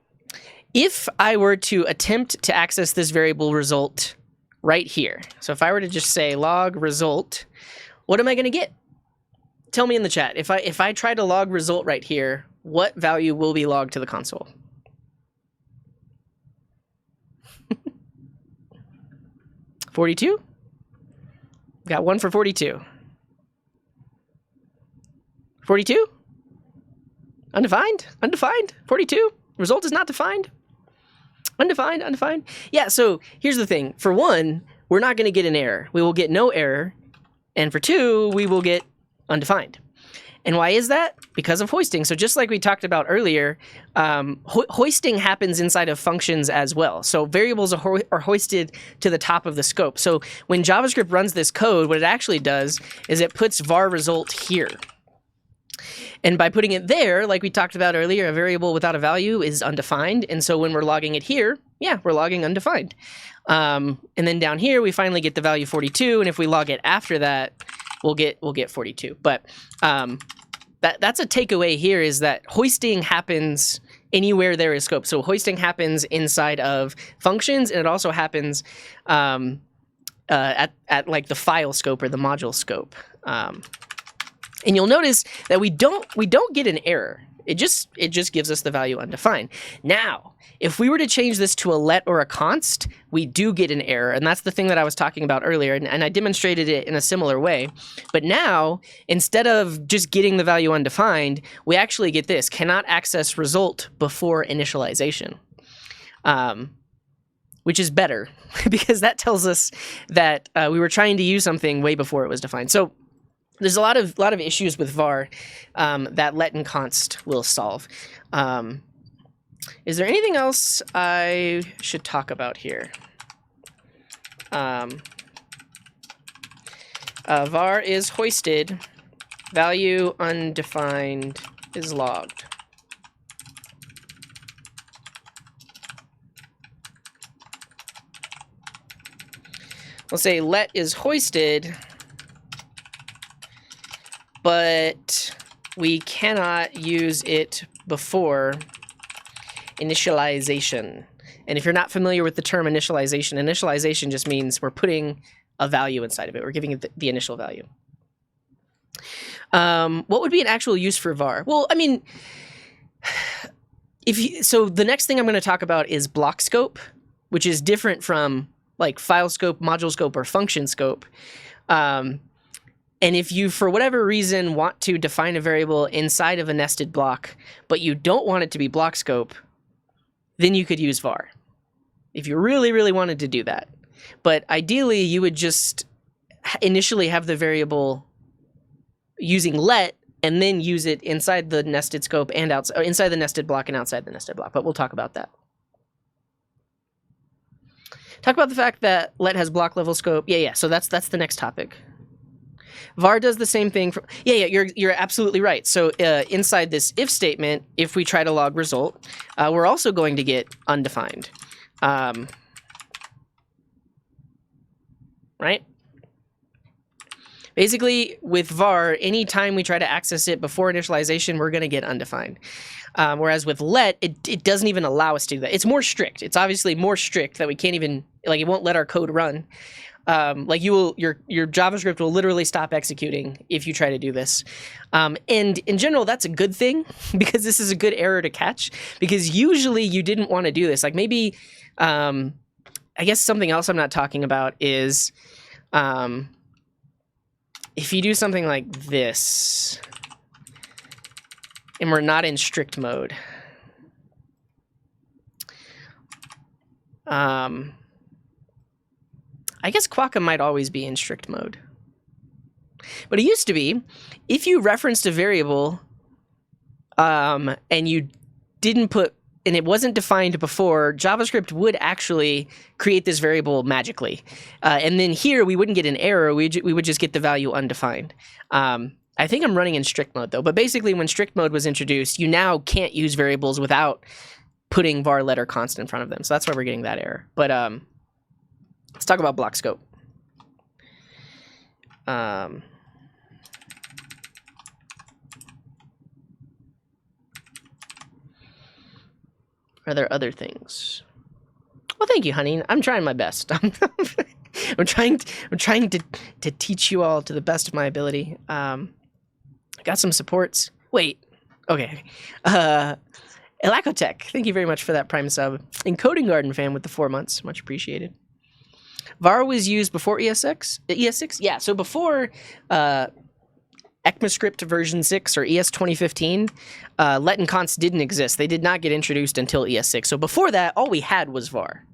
if I were to attempt to access this variable result right here, so if I were to just say log result, what am I going to get? Tell me in the chat. If I try to log result right here, what value will be logged to the console? $42? Got one for 42. 42? Undefined? Undefined? 42? Result is not defined? Undefined? Undefined? Yeah, so here's the thing. For one, we're not going to get an error. We will get no error. And for two, we will get undefined. And why is that? Because of hoisting. So just like we talked about earlier, hoisting happens inside of functions as well. So variables are hoisted to the top of the scope. So when JavaScript runs this code, what it actually does is it puts var result here. And by putting it there, like we talked about earlier, a variable without a value is undefined. And so when we're logging it here, yeah, we're logging undefined. And then down here, we finally get the value 42. And if we log it after that, we'll get 42. But that's a takeaway here, is that hoisting happens anywhere there is scope. So hoisting happens inside of functions, and it also happens at like the file scope or the module scope. And you'll notice that we don't get an error. It just gives us the value undefined. Now, if we were to change this to a let or a const, we do get an error, and that's the thing that I was talking about earlier, and I demonstrated it in a similar way. But now, instead of just getting the value undefined, we actually get this: cannot access result before initialization, which is better because that tells us that we were trying to use something way before it was defined. So there's a lot of issues with var that let and const will solve. Is there anything else I should talk about here? Var is hoisted, value undefined is logged. We'll say let is hoisted, but we cannot use it before initialization. And if you're not familiar with the term initialization just means we're putting a value inside of it. We're giving it the initial value. What would be an actual use for var? Well, I mean, so the next thing I'm going to talk about is block scope, which is different from like file scope, module scope, or function scope. And if you, for whatever reason, want to define a variable inside of a nested block, but you don't want it to be block scope, then you could use var if you really, really wanted to do that. But ideally, you would just initially have the variable using let, and then use it inside the nested scope and outside, or inside the nested block and outside the nested block. But we'll talk about that. Talk about the fact that let has block level scope. Yeah. So that's the next topic. var does the same thing. You're absolutely right. So inside this if statement, if we try to log result, we're also going to get undefined. Right? Basically, with var, anytime we try to access it before initialization, we're going to get undefined. Whereas with let, it doesn't even allow us to do that. It's more strict. It's obviously more strict that we can't even, like, it won't let our code run. Like your JavaScript will literally stop executing if you try to do this. And in general, that's a good thing because this is a good error to catch, because usually you didn't want to do this. Like maybe, I guess something else I'm not talking about is, if you do something like this and we're not in strict mode, I guess Quokka might always be in strict mode. But it used to be, if you referenced a variable and you didn't put, and it wasn't defined before, JavaScript would actually create this variable magically. And then here, we wouldn't get an error. We would just get the value undefined. I think I'm running in strict mode, though. But basically, when strict mode was introduced, you now can't use variables without putting var, let, or const in front of them. So that's why we're getting that error. But Let's talk about block scope. Are there other things? Well, thank you, honey. I'm trying my best. I'm trying to teach you all to the best of my ability. I got some supports. Wait. Okay. Elacotech, thank you very much for that Prime sub. Encoding Garden fan with the 4 months. Much appreciated. var was used before ES6? ES6? Yeah, so before ECMAScript version 6 or ES 2015, let and const didn't exist. They did not get introduced until ES6. So before that, all we had was var.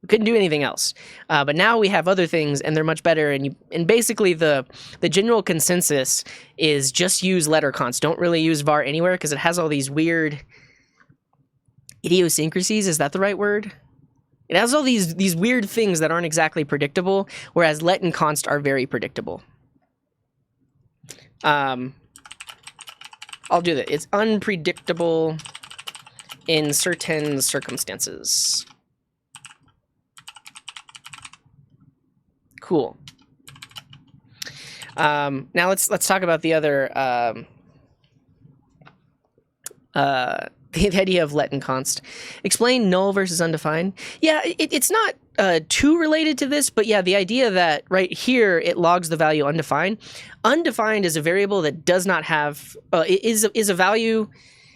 We couldn't do anything else. But now we have other things, and they're much better. And basically, the general consensus is just use let or const. Don't really use var anywhere because it has all these weird idiosyncrasies. Is that the right word? It has all these weird things that aren't exactly predictable, whereas let and const are very predictable. I'll do that. It's unpredictable in certain circumstances. Cool. Now let's talk about the other the idea of let and const. Explain null versus undefined. Yeah, it's not too related to this, but yeah, the idea that right here it logs the value undefined. Undefined is a variable that does not have is a value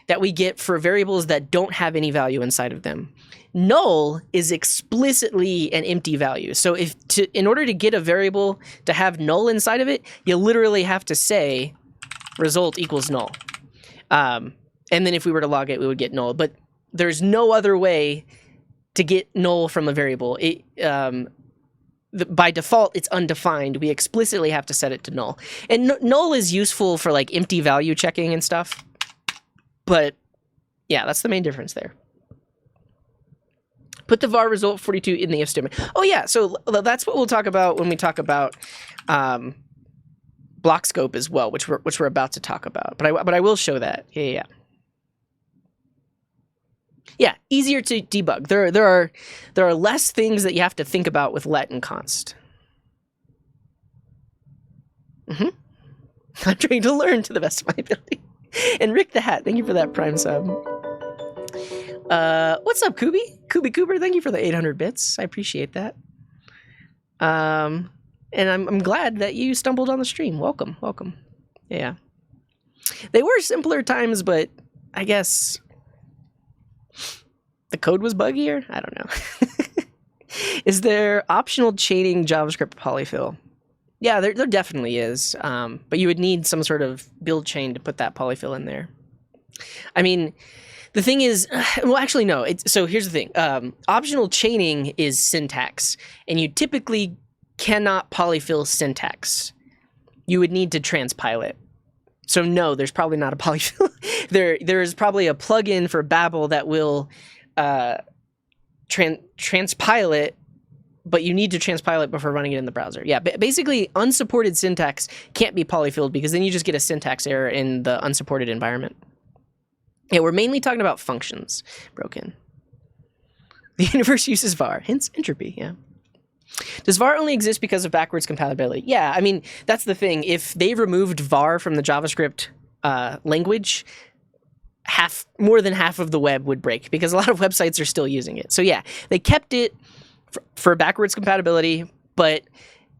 that we get for variables that don't have any value inside of them. Null is explicitly an empty value. So in order to get a variable to have null inside of it, you literally have to say result equals null. And then if we were to log it, we would get null. But there's no other way to get null from a variable. By default, it's undefined. We explicitly have to set it to null. And null is useful for like empty value checking and stuff. But yeah, that's the main difference there. Put the var result 42 in the if statement. Oh yeah, so that's what we'll talk about when we talk about block scope as well, which we're about to talk about. But I will show that. Yeah. Yeah, easier to debug. There are less things that you have to think about with let and const. I'm trying to learn to the best of my ability. And Rick the Hat, thank you for that Prime sub. What's up, Kubi? Kubi Cooper, thank you for the 800 bits. I appreciate that. And I'm glad that you stumbled on the stream. Welcome. Yeah. They were simpler times, but I guess the code was buggier? I don't know. Is there optional chaining JavaScript polyfill? Yeah, there definitely is. But you would need some sort of build chain to put that polyfill in there. I mean, the thing is, well, actually, no. So here's the thing. Optional chaining is syntax, and you typically cannot polyfill syntax. You would need to transpile it. So no, there's probably not a polyfill. There is probably a plugin for Babel that will transpile it, but you need to transpile it before running it in the browser. Yeah, basically, unsupported syntax can't be polyfilled because then you just get a syntax error in the unsupported environment. Yeah, we're mainly talking about functions broken. The universe uses var, hence entropy, yeah. Does var only exist because of backwards compatibility? Yeah, I mean, that's the thing. If they removed var from the JavaScript language, more than half of the web would break because a lot of websites are still using it. So yeah, they kept it for backwards compatibility, but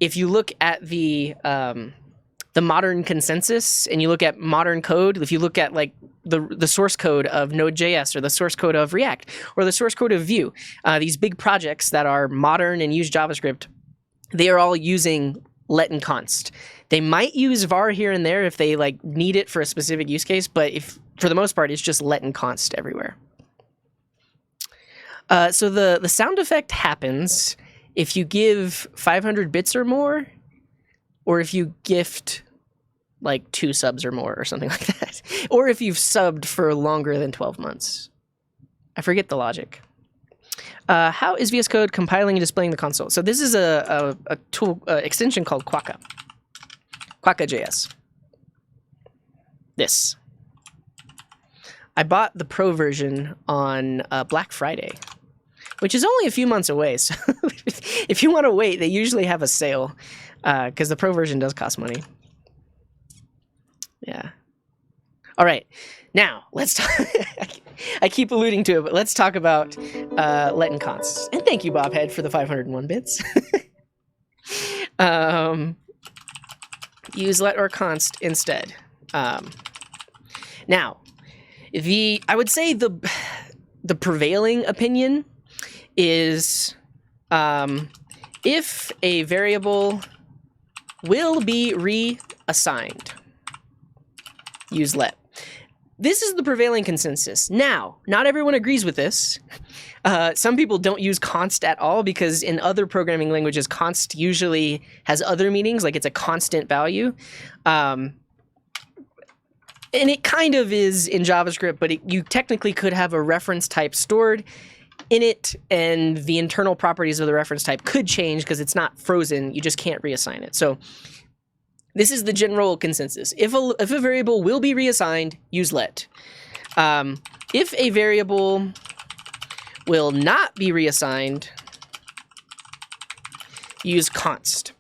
if you look at the modern consensus and you look at modern code, if you look at like the source code of node.js or the source code of React or the source code of Vue, these big projects that are modern and use JavaScript, they are all using let and const. They might use var here and there if they like need it for a specific use case, but if for the most part, it's just let and const everywhere. So the sound effect happens if you give 500 bits or more, or if you gift like 2 subs or more or something like that. Or if you've subbed for longer than 12 months. I forget the logic. How is VS Code compiling and displaying the console? So this is a tool extension called Quokka. Quokka.js. This. I bought the pro version on Black Friday. which is only a few months away. So if you want to wait, they usually have a sale because the pro version does cost money. Yeah. All right. Now let's talk. I keep alluding to it, but let's talk about let and consts. And thank you, Bobhead, for the 501 bits. Use let or const instead. Now, I would say the prevailing opinion is if a variable will be reassigned, use let. This is the prevailing consensus. Now, not everyone agrees with this. Some people don't use const at all because in other programming languages, const usually has other meanings, like it's a constant value. And it kind of is in JavaScript, but you technically could have a reference type stored in it, and the internal properties of the reference type could change because it's not frozen. You just can't reassign it. So this is the general consensus. If a variable will be reassigned, use let. If a variable will not be reassigned, use const.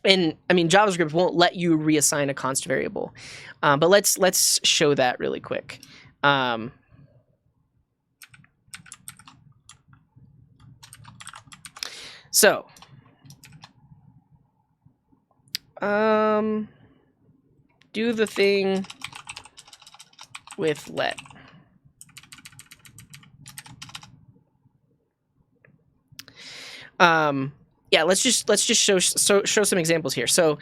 And I mean, JavaScript won't let you reassign a const variable, but let's show that really quick. So, do the thing with let. Yeah, let's just show some examples here. So,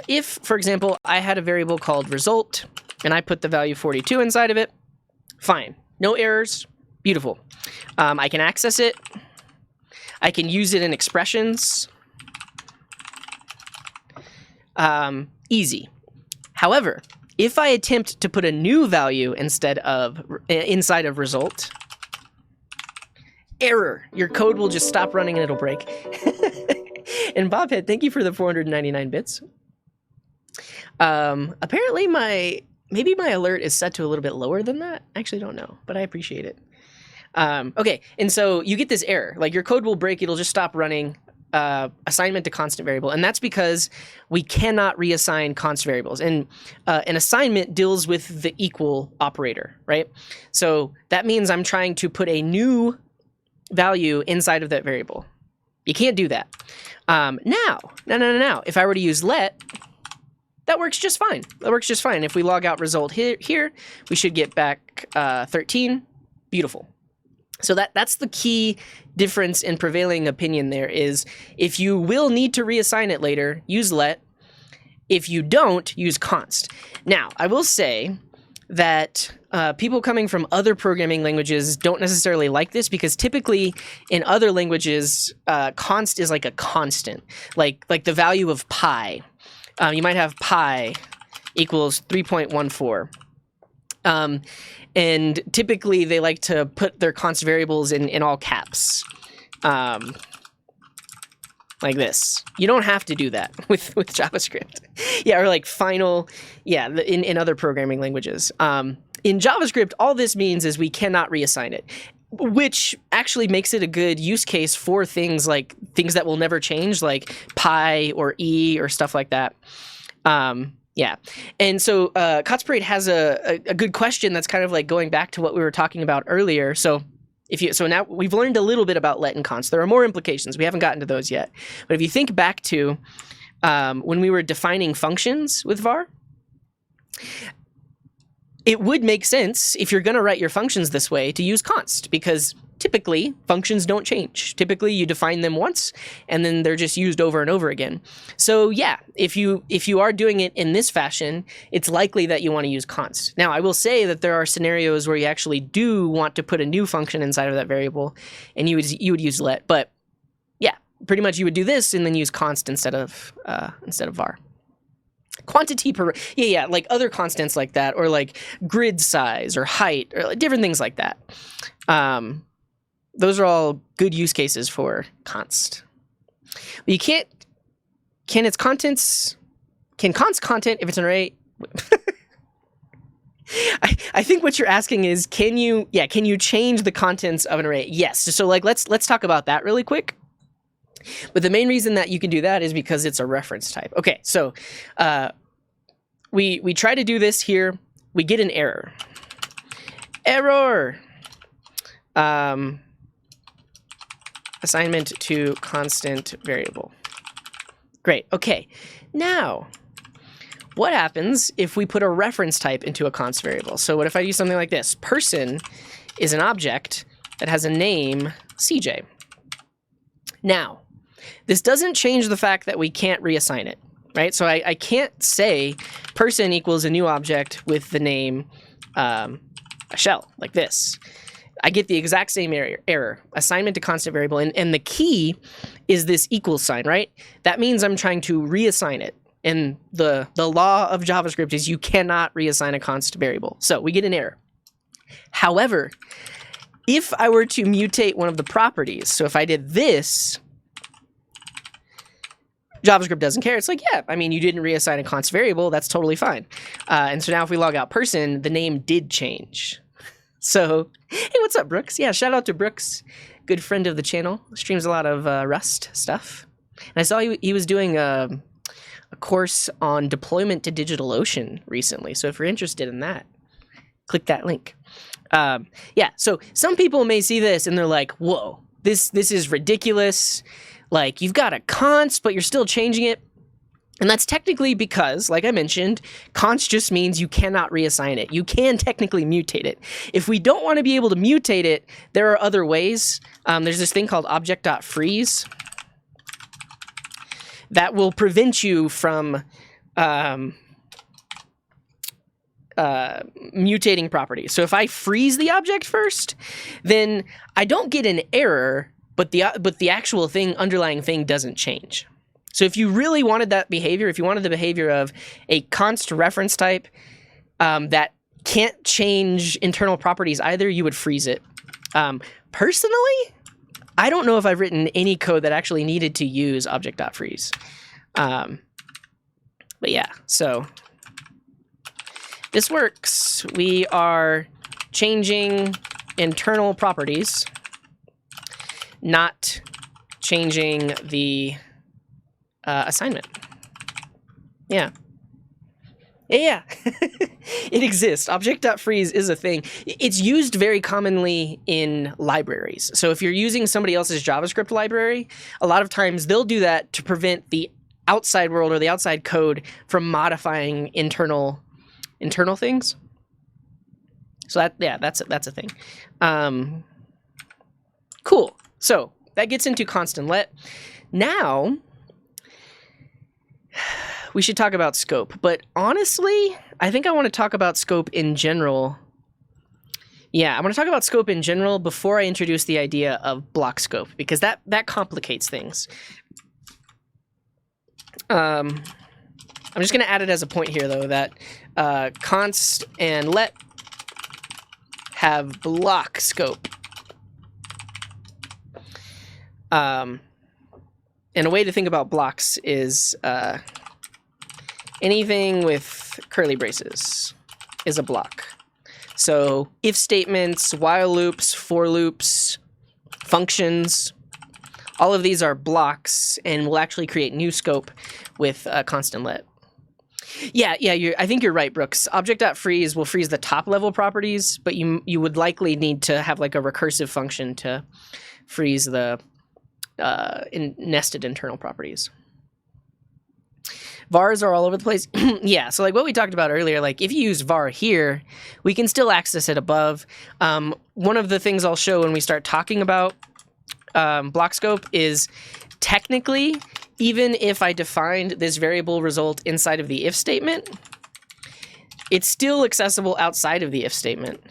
if, for example, I had a variable called result, and I put the value 42 inside of it, fine, no errors, beautiful. I can access it. I can use it in expressions. Easy. However, if I attempt to put a new value inside of result, error. Your code will just stop running and it'll break. And Bobhead, thank you for the 499 bits. Apparently maybe my alert is set to a little bit lower than that. I actually don't know, but I appreciate it. Okay, and so you get this error. Like your code will break, it'll just stop running. Assignment to constant variable, and that's because we cannot reassign const variables. And an assignment deals with the equal operator, right? So that means I'm trying to put a new value inside of that variable. You can't do that. Now, if I were to use let, that works just fine. That works just fine. If we log out result here, we should get back 13. Beautiful. So that's the key difference in prevailing opinion there is if you will need to reassign it later, use let. If you don't, use const. Now, I will say that people coming from other programming languages don't necessarily like this because typically in other languages, const is like a constant, like the value of pi. You might have pi equals 3.14. And typically they like to put their const variables in all caps, like this. You don't have to do that with JavaScript. Yeah, or like final, yeah, in other programming languages. In JavaScript, all this means is we cannot reassign it, which actually makes it a good use case for things that will never change, like pi or e or stuff like that. Yeah, and so Cots Parade has a good question that's kind of like going back to what we were talking about earlier. So now we've learned a little bit about let and const. There are more implications. We haven't gotten to those yet. But if you think back to when we were defining functions with var, it would make sense if you're going to write your functions this way to use const because typically functions don't change. Typically you define them once and then they're just used over and over again. So yeah, if you are doing it in this fashion, it's likely that you want to use const. Now I will say that there are scenarios where you actually do want to put a new function inside of that variable and you would use let, but yeah, pretty much you would do this and then use const instead of var. Quantity per, yeah, like other constants like that, or like grid size or height or like different things like that. Those are all good use cases for const. But you can't, can const content, if it's an array, I think what you're asking is, can you change the contents of an array? Yes. So like let's talk about that really quick. But the main reason that you can do that is because it's a reference type. Okay, so we try to do this here. We get an error. Error. Assignment to constant variable. Great. Okay. Now, what happens if we put a reference type into a const variable? So what if I do something like this? Person is an object that has a name CJ. Now, this doesn't change the fact that we can't reassign it, right? So I can't say person equals a new object with the name a shell, like this. I get the exact same error, assignment to constant variable, and the key is this equals sign, right? That means I'm trying to reassign it. And the law of JavaScript is you cannot reassign a const variable. So we get an error. However, if I were to mutate one of the properties, so if I did this, JavaScript doesn't care. It's like, yeah, I mean, you didn't reassign a const variable. That's totally fine. And so now if we log out person, the name did change. So, hey, what's up, Brooks? Yeah, shout out to Brooks, good friend of the channel. Streams a lot of Rust stuff. And I saw he was doing a course on deployment to DigitalOcean recently. So if you're interested in that, click that link. Yeah, so some people may see this and they're like, whoa, this is ridiculous. Like, you've got a const, but you're still changing it. And that's technically because, like I mentioned, const just means you cannot reassign it. You can technically mutate it. If we don't want to be able to mutate it, there are other ways. There's this thing called object.freeze that will prevent you from mutating properties. So if I freeze the object first, then I don't get an error, but the actual thing, underlying thing, doesn't change. So if you really wanted that behavior, if you wanted the behavior of a const reference type that can't change internal properties either, you would freeze it. Personally, I don't know if I've written any code that actually needed to use object.freeze. But yeah, so this works. We are changing internal properties, not changing the assignment. Yeah. Yeah. It exists. Object.freeze is a thing. It's used very commonly in libraries. So if you're using somebody else's JavaScript library, a lot of times they'll do that to prevent the outside world or the outside code from modifying internal things. So that's a thing. Cool. So that gets into const and let. Now we should talk about scope, but honestly, I think I want to talk about scope in general. Yeah, I want to talk about scope in general before I introduce the idea of block scope, because that complicates things. I'm just going to add it as a point here, though, that const and let have block scope. And a way to think about blocks is anything with curly braces is a block. So if statements, while loops, for loops, functions, all of these are blocks and will actually create new scope with const and let. Yeah, I think you're right, Brooks. Object.freeze will freeze the top level properties, but you would likely need to have like a recursive function to freeze the nested internal properties. Vars are all over the place. Yeah, so like what we talked about earlier, like if you use var here, we can still access it above. One of the things I'll show when we start talking about block scope is technically, even if I defined this variable result inside of the if statement, it's still accessible outside of the if statement.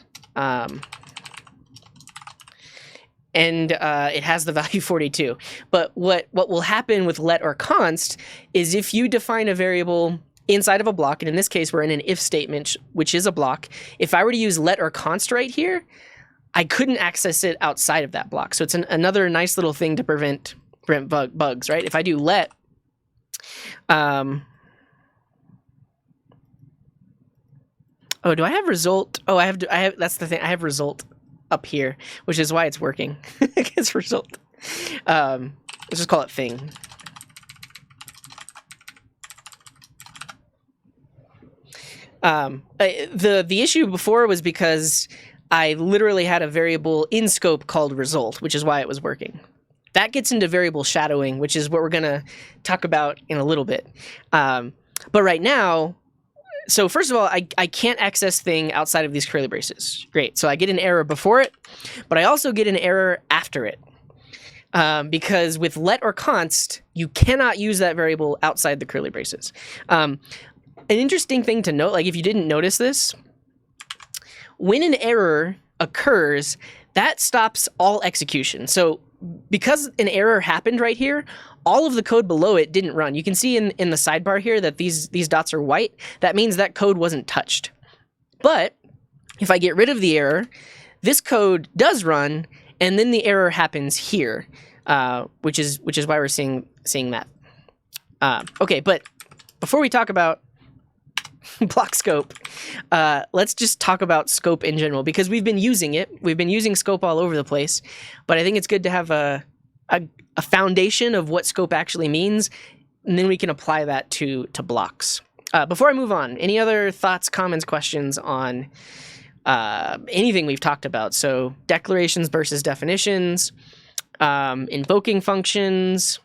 And it has the value 42. But what will happen with let or const is if you define a variable inside of a block, and in this case we're in an if statement, which is a block, if I were to use let or const right here, I couldn't access it outside of that block. So it's another nice little thing to prevent bugs, right? If I do let, oh Oh, do I have result? Oh, I have, that's the thing. I have result up here, which is why it's working. It's result. Let's just call it thing. The issue before was because I literally had a variable in scope called result, which is why it was working. That gets into variable shadowing, which is what we're going to talk about in a little bit. But right now, so first of all, I can't access thing outside of these curly braces. Great. So I get an error before it, but I also get an error after it. Because with let or const, you cannot use that variable outside the curly braces. An interesting thing to note, like if you didn't notice this, when an error occurs, that stops all execution. So because an error happened right here, all of the code below it didn't run. You can see in the sidebar here that these dots are white. That means that code wasn't touched. But if I get rid of the error, this code does run, and then the error happens here, which is why we're seeing that. Okay, but before we talk about block scope, let's just talk about scope in general, because we've been using it. We've been using scope all over the place, but I think it's good to have a foundation of what scope actually means, and then we can apply that to blocks. Before I move on, any other thoughts, comments, questions on anything we've talked about? So declarations versus definitions, invoking functions,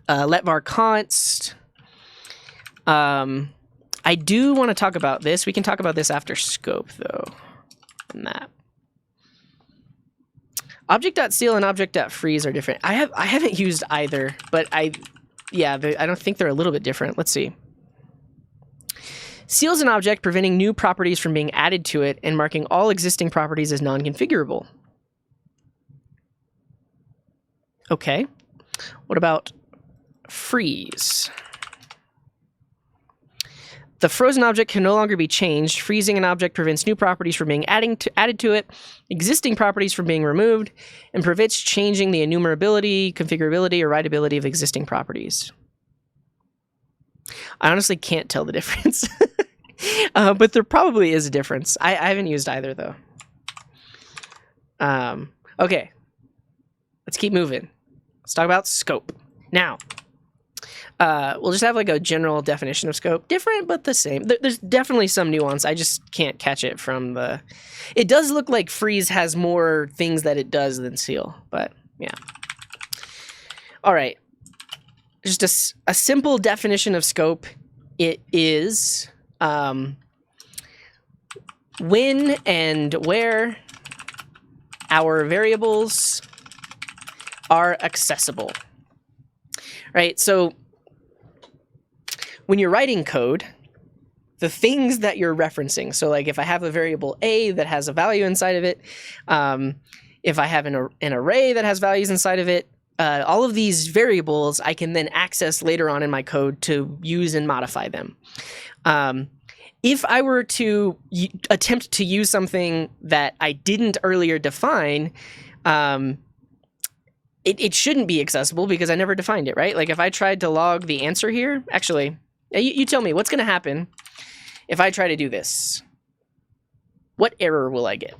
let var const. I do want to talk about this. We can talk about this after scope, though. And that. Object.seal and object.freeze are different. I haven't used either, but I don't think they're a little bit different. Let's see. Seals an object, preventing new properties from being added to it and marking all existing properties as non-configurable. Okay. What about freeze? The frozen object can no longer be changed. Freezing an object prevents new properties from being added to it, existing properties from being removed, and prevents changing the enumerability, configurability, or writability of existing properties. I honestly can't tell the difference, but there probably is a difference. I haven't used either, though. Okay, let's keep moving. Let's talk about scope. Now, we'll just have like a general definition of scope. Different, but the same. There's definitely some nuance. I just can't catch it from the... It does look like freeze has more things that it does than seal, but yeah. All right. Just a simple definition of scope. It is when and where our variables are accessible. Right? So when you're writing code, the things that you're referencing, so like if I have a variable A that has a value inside of it, if I have an array that has values inside of it, all of these variables I can then access later on in my code to use and modify them. If I were to attempt to use something that I didn't earlier define, it shouldn't be accessible because I never defined it, right? Like if I tried to log the answer here, actually, you tell me what's going to happen if I try to do this. What error will I get?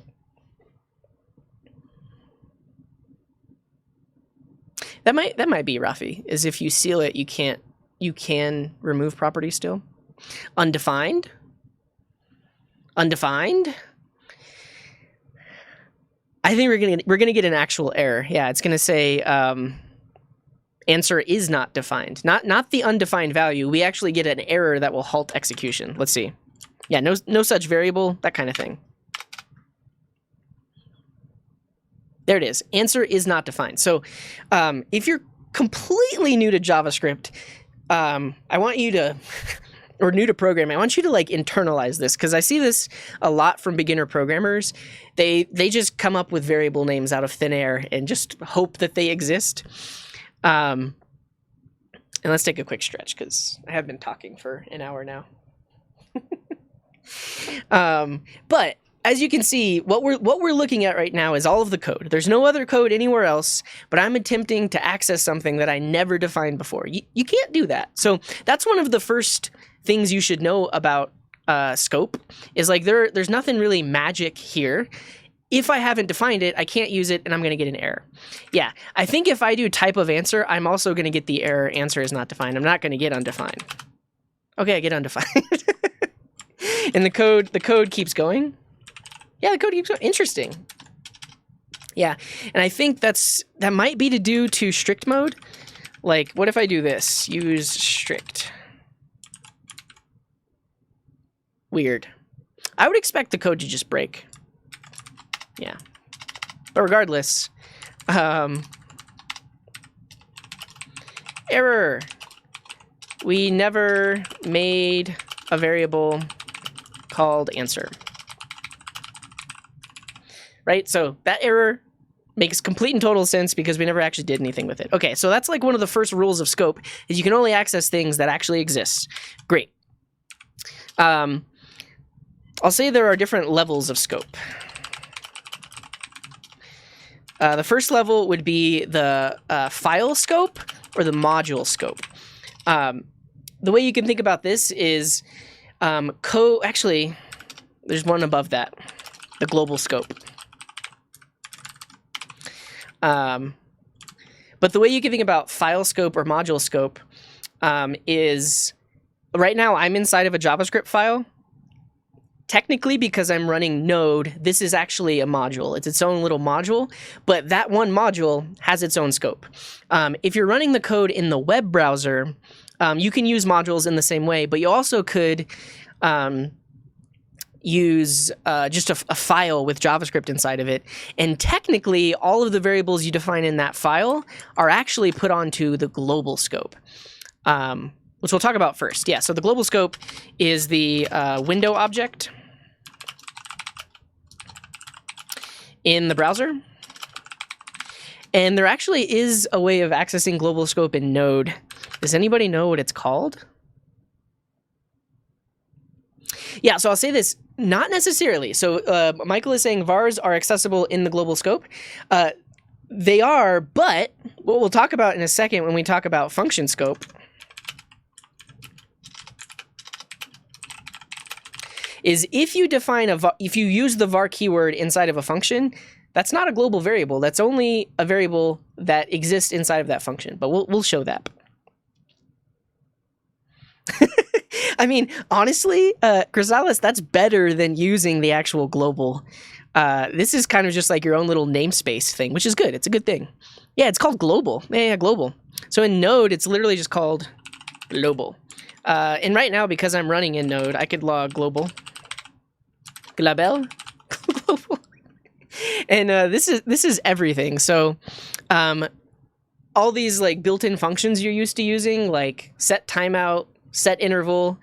That might be Rafi, is if you seal it, you can remove properties still. Undefined. Undefined. I think we're gonna get an actual error. Yeah, it's gonna say answer is not defined. Not the undefined value. We actually get an error that will halt execution. Let's see. Yeah, no such variable, that kind of thing. There it is. Answer is not defined. So if you're completely new to JavaScript, I want you to, or new to programming, I want you to like internalize this, because I see this a lot from beginner programmers. They just come up with variable names out of thin air and just hope that they exist. And let's take a quick stretch because I have been talking for an hour now. But as you can see, what we're looking at right now is all of the code. There's no other code anywhere else, but I'm attempting to access something that I never defined before. You can't do that. So that's one of the first things you should know about scope is like there's nothing really magic here. If I haven't defined it, I can't use it, and I'm going to get an error. Yeah, I think if I do type of answer, I'm also going to get the error answer is not defined. I'm not going to get undefined. Okay, I get undefined. And the code keeps going. Yeah, the code keeps going. Interesting. Yeah, and I think that might be due to strict mode. Like, what if I do this? Use strict. Weird. I would expect the code to just break. Yeah. But regardless, error. We never made a variable called answer. Right? So that error makes complete and total sense because we never actually did anything with it. Okay, so that's like one of the first rules of scope is you can only access things that actually exist. Great. I'll say there are different levels of scope. The first level would be the file scope or the module scope. The way you can think about this is actually, there's one above that, the global scope. But the way you can think about file scope or module scope is right now I'm inside of a JavaScript file. Technically, because I'm running Node, this is actually a module. It's its own little module, but that one module has its own scope. If you're running the code in the web browser, you can use modules in the same way, but you also could use just a file with JavaScript inside of it. And technically, all of the variables you define in that file are actually put onto the global scope, which we'll talk about first. Yeah, so the global scope is the window object in the browser. And there actually is a way of accessing global scope in Node. Does anybody know what it's called? Yeah, so I'll say this, not necessarily. So Michael is saying vars are accessible in the global scope. They are, but what we'll talk about in a second when we talk about function scope is if you define if you use the var keyword inside of a function, that's not a global variable. That's only a variable that exists inside of that function. But we'll show that. I mean, honestly, Grisales, that's better than using the actual global. This is kind of just like your own little namespace thing, which is good. It's a good thing. Yeah, it's called global. Yeah, global. So in Node, it's literally just called global. And right now, because I'm running in Node, I could log global. Global. Global. And this is everything. So all these like built-in functions you're used to using, like set timeout, set interval.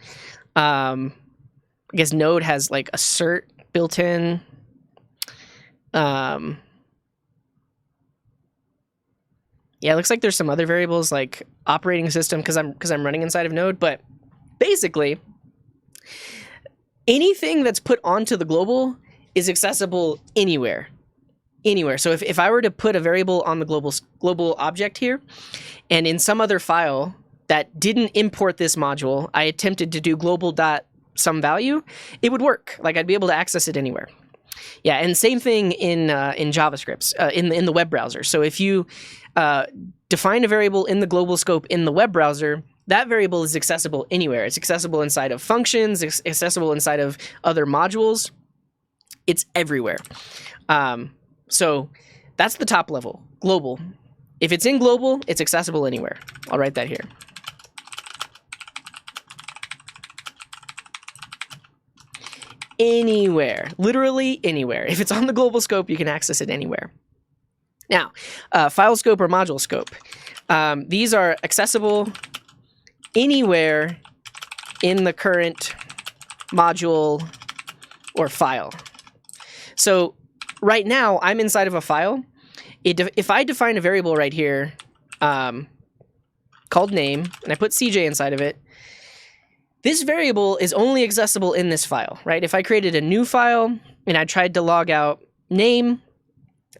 I guess Node has like assert built in. Yeah, it looks like there's some other variables like operating system because I'm running inside of Node, but basically anything that's put onto the global is accessible anywhere. Anywhere. So if I were to put a variable on the global object here, and in some other file that didn't import this module, I attempted to do global.someValue, it would work. Like I'd be able to access it anywhere. Yeah, and same thing in JavaScript, in the web browser. So if you define a variable in the global scope in the web browser, that variable is accessible anywhere. It's accessible inside of functions, it's accessible inside of other modules. It's everywhere. So that's the top level, global. If it's in global, it's accessible anywhere. I'll write that here. Anywhere, literally anywhere. If it's on the global scope, you can access it anywhere. Now, file scope or module scope. These are accessible anywhere in the current module or file. So right now, I'm inside of a file. If I define a variable right here called name, and I put CJ inside of it, this variable is only accessible in this file, right? If I created a new file and I tried to log out name,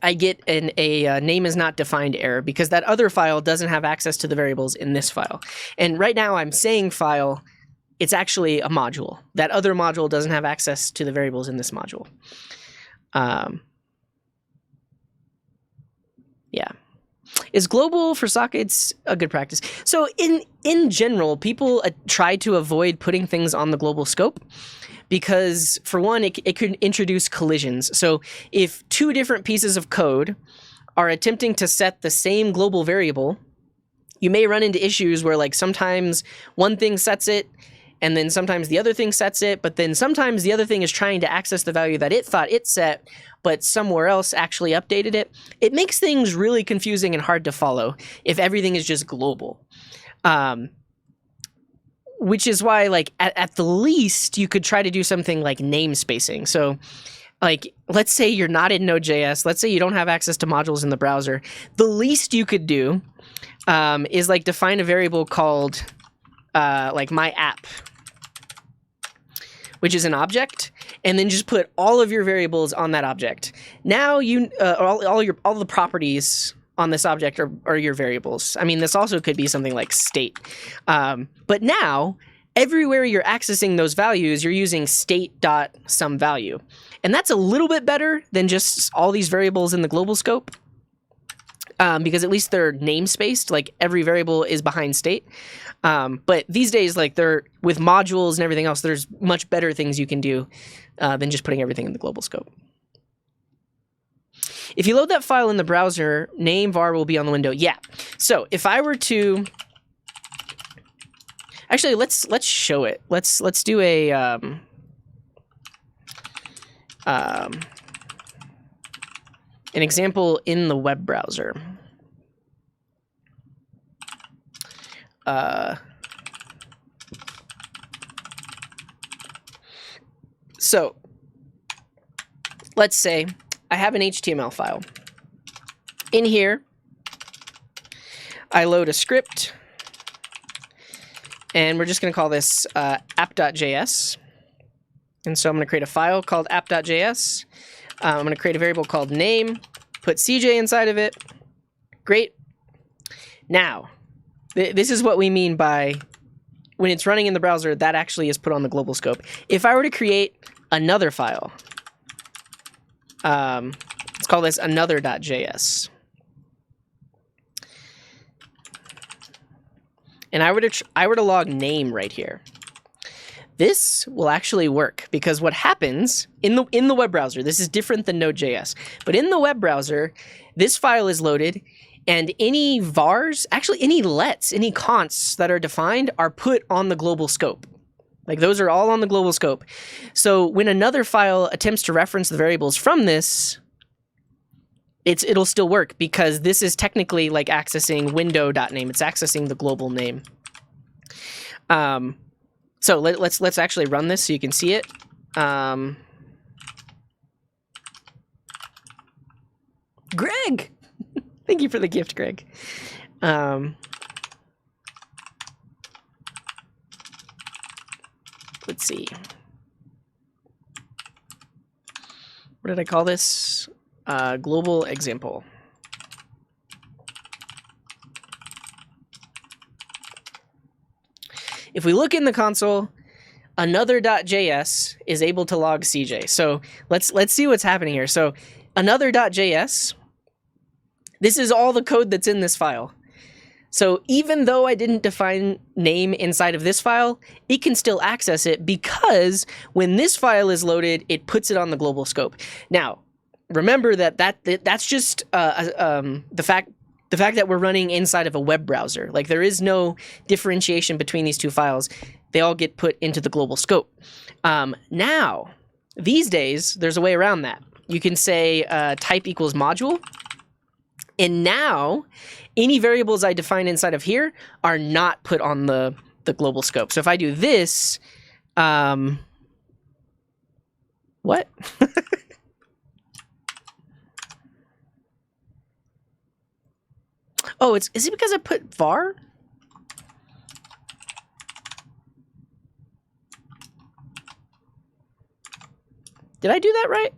I get a name is not defined error because that other file doesn't have access to the variables in this file. And right now I'm saying file it's actually a module. That other module doesn't have access to the variables in this module. Yeah. Is global for sockets a good practice? So in general, people try to avoid putting things on the global scope because, for one, it could introduce collisions. So if two different pieces of code are attempting to set the same global variable, you may run into issues where, like, sometimes one thing sets it, and then sometimes the other thing sets it, but then sometimes the other thing is trying to access the value that it thought it set, but somewhere else actually updated it. It makes things really confusing and hard to follow if everything is just global. Which is why, like, at the least, you could try to do something like namespacing. So, like, let's say you're not in Node.js. Let's say you don't have access to modules in the browser. The least you could do is, like, define a variable called, like, my app, which is an object, and then just put all of your variables on that object. Now you all the properties on this object are your variables. I mean, this also could be something like state. But now, everywhere you're accessing those values, you're using state.someValue. And that's a little bit better than just all these variables in the global scope. Because at least they're namespaced, like every variable is behind state. But these days, like, they're with modules and everything else, there's much better things you can do than just putting everything in the global scope. If you load that file in the browser, name var will be on the window. Yeah. So if I were to, actually, let's show it. Let's do a an example in the web browser. So let's say I have an HTML file. In here, I load a script, and we're just going to call this app.js. And so I'm going to create a file called app.js. I'm going to create a variable called name, put CJ inside of it. Great. Now, this is what we mean by when it's running in the browser, that actually is put on the global scope. If I were to create another file, let's call this another.js. And I were to log name right here. This will actually work because what happens in the web browser, this is different than Node.js, but in the web browser, this file is loaded, and any vars, actually any lets, any consts that are defined are put on the global scope. Like, those are all on the global scope. So when another file attempts to reference the variables from this, it'll still work because this is technically like accessing window.name. It's accessing the global name. So let's actually run this so you can see it. Greg! Thank you for the gift, Greg. Let's see. What did I call this? Global example. If we look in the console, another.js is able to log CJ. So let's see what's happening here. So another.js, this is all the code that's in this file. So even though I didn't define name inside of this file, it can still access it because when this file is loaded, it puts it on the global scope. Now, remember that's just the fact that we're running inside of a web browser. Like, there is no differentiation between these two files. They all get put into the global scope. Now, these days, there's a way around that. You can say type equals module. And now, any variables I define inside of here are not put on the global scope. So if I do this, what? Oh, is it because I put var? Did I do that right?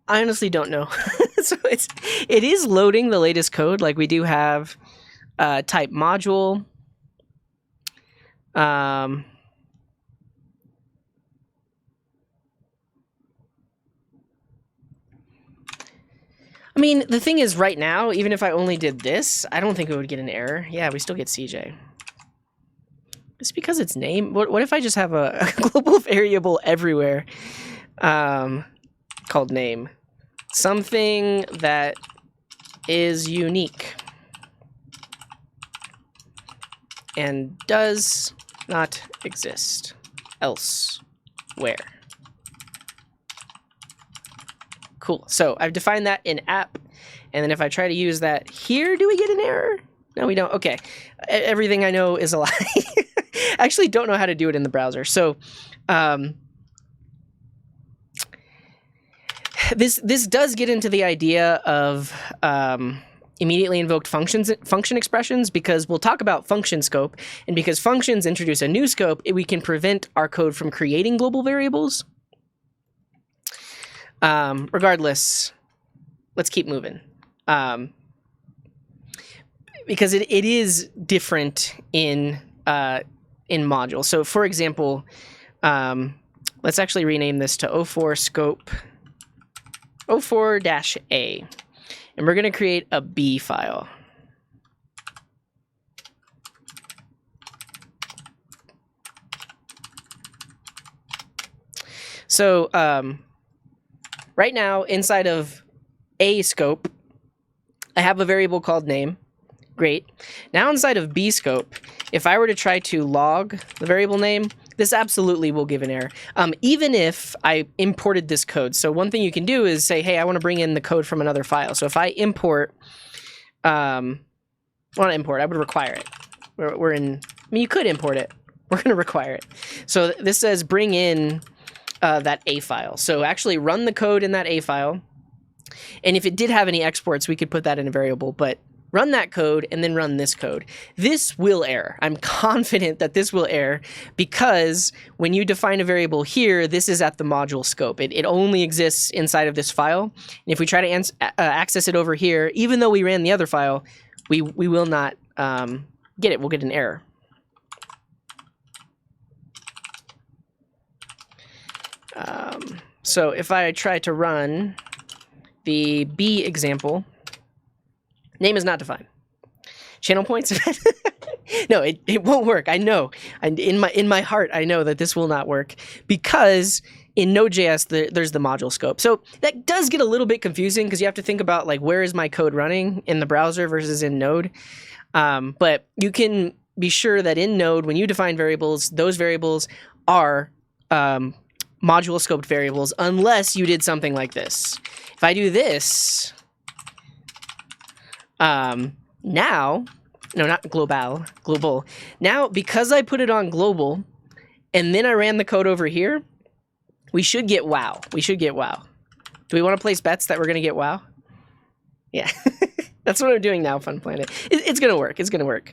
I honestly don't know. So it is loading the latest code. Like we do have type module. I mean, the thing is right now, even if I only did this, I don't think it would get an error. Yeah, we still get CJ. It's because it's name. What if I just have a global variable everywhere called name? Something that is unique and does not exist elsewhere. Cool. So I've defined that in app, and then if I try to use that here, do we get an error? No, we don't. Okay. Everything I know is a lie. I actually don't know how to do it in the browser. So this does get into the idea of immediately invoked function expressions, because we'll talk about function scope, and because functions introduce a new scope, we can prevent our code from creating global variables. Regardless, let's keep moving. Because it is different in modules. So for example, let's actually rename this to 04 scope 04-A, and we're going to create a B file. So right now inside of A scope, I have a variable called name. Great. Now inside of B scope, if I were to try to log the variable name, this absolutely will give an error, even if I imported this code. So one thing you can do is say, hey, I want to bring in the code from another file. So if I import, I would require it. We're in, I mean, you could import it. We're going to require it. So this says bring in that A file. So actually run the code in that A file. And if it did have any exports, we could put that in a variable, but run that code and then run this code. This will error. I'm confident that this will error, because when you define a variable here, this is at the module scope. It only exists inside of this file. And if we try to access it over here, even though we ran the other file, we will not get it. We'll get an error. So if I try to run the B example, name is not defined. Channel points? No, it won't work. I know. In my heart, I know that this will not work, because in Node.js, there's the module scope. So that does get a little bit confusing, because you have to think about, like, where is my code running in the browser versus in Node. But you can be sure that in Node, when you define variables, those variables are module scoped variables, unless you did something like this. If I do this, now, no, not global. Now, because I put it on global, and then I ran the code over here, we should get wow. We should get wow. Do we want to place bets that we're going to get wow? Yeah, that's what I'm doing now, Fun Planet. It's going to work. It's going to work.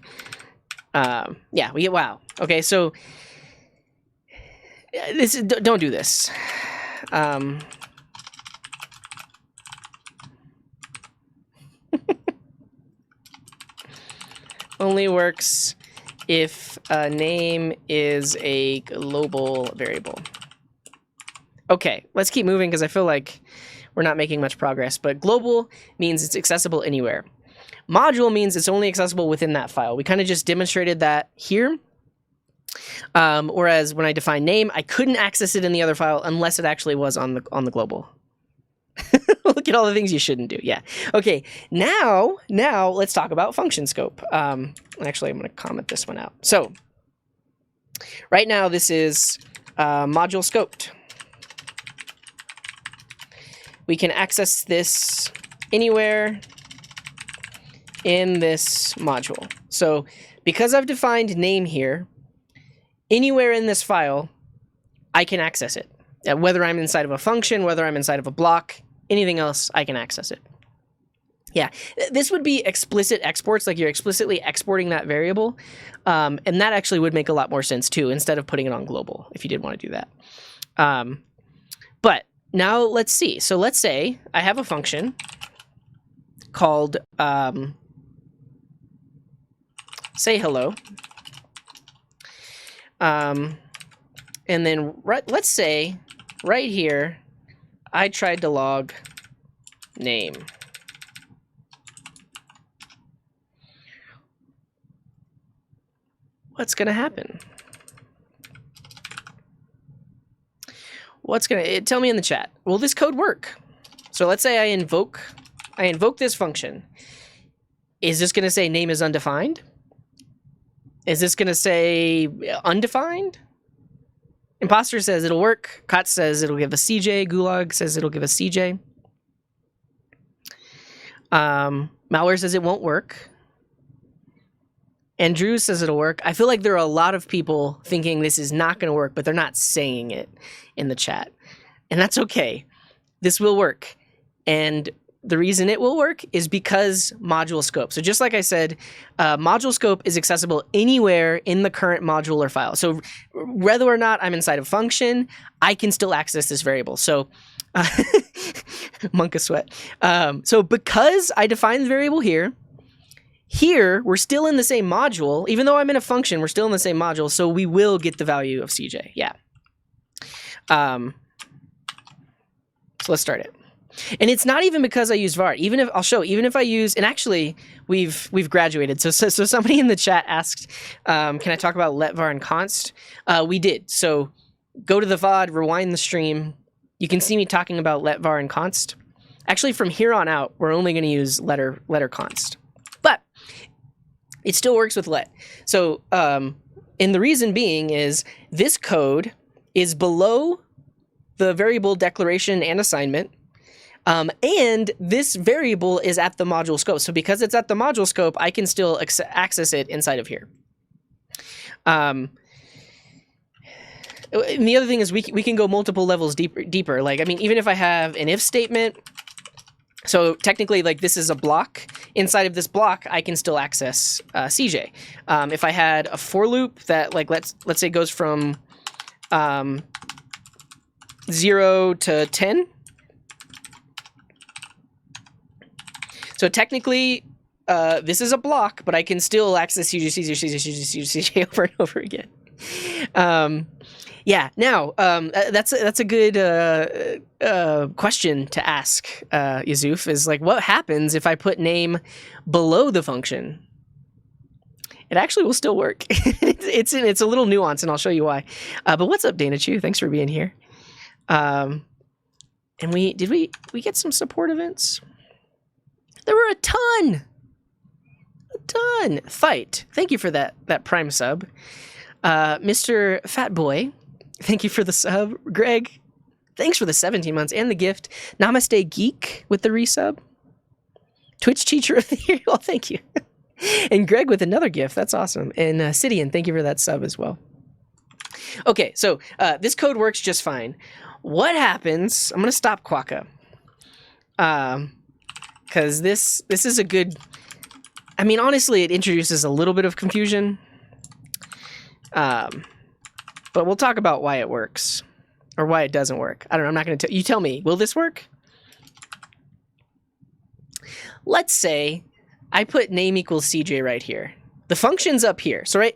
Yeah, we get wow. Okay, so don't do this. Only works if a name is a global variable. Okay, let's keep moving, because I feel like we're not making much progress. But global means it's accessible anywhere. Module means it's only accessible within that file. We kind of just demonstrated that here. Whereas when I define name, I couldn't access it in the other file unless it actually was on the global. Look at all the things you shouldn't do. Yeah. Okay. Now let's talk about function scope. Actually, I'm going to comment this one out. So right now, this is module scoped. We can access this anywhere in this module. So because I've defined name here, anywhere in this file, I can access it. Whether I'm inside of a function, whether I'm inside of a block, anything else, I can access it. Yeah, this would be explicit exports, like you're explicitly exporting that variable. And that actually would make a lot more sense too, instead of putting it on global, if you did want to do that. But now let's see. So let's say I have a function called say hello. And then let's say right here, I tried to log name. What's going to happen? Tell me in the chat. Will this code work? So let's say I invoke this function. Is this going to say name is undefined? Is this going to say undefined? Imposter says it'll work. Kotz says it'll give a CJ. Gulag says it'll give a CJ. Malware says it won't work. And Drew says it'll work. I feel like there are a lot of people thinking this is not going to work, but they're not saying it in the chat. And that's okay. This will work. And the reason it will work is because module scope. So just like I said, module scope is accessible anywhere in the current module or file. So whether or not I'm inside a function, I can still access this variable. So monk a sweat. So because I define the variable here, we're still in the same module. Even though I'm in a function, we're still in the same module. So we will get the value of CJ. Yeah. So let's start it. And it's not even because I use var. Even if I use, and actually we've graduated. So somebody in the chat asked, can I talk about let var and const? We did. So go to the VOD, rewind the stream. You can see me talking about let var and const. Actually, from here on out, we're only going to use letter const. But it still works with let. So, and the reason being is this code is below the variable declaration and assignment. And this variable is at the module scope. So because it's at the module scope, I can still access it inside of here. And the other thing is we can go multiple levels deeper. Like, I mean, even if I have an if statement, so technically, like, this is a block. Inside of this block, I can still access CJ. If I had a for loop that, like, let's say goes from 0 to 10. So technically, this is a block, but I can still access CJ over and over again. Yeah. Now, that's a good question to ask, Yazuf, is like, what happens if I put name below the function? It actually will still work. It's a little nuance, and I'll show you why. But what's up, Dana Chu? Thanks for being here. And we get some support events? There were a ton. Fight. Thank you for that Prime sub. Mr. Fat Boy, thank you for the sub. Greg, thanks for the 17 months and the gift. Namaste Geek with the resub. Twitch Teacher of the Year. Well, thank you. And Greg with another gift. That's awesome. And Sidian, thank you for that sub as well. Okay, so this code works just fine. What happens? I'm going to stop Quokka. Because this is a good... I mean, honestly, it introduces a little bit of confusion. But we'll talk about why it works. Or why it doesn't work. I don't know, I'm not going to tell... You tell me, will this work? Let's say I put name equals CJ right here. The function's up here. So, right,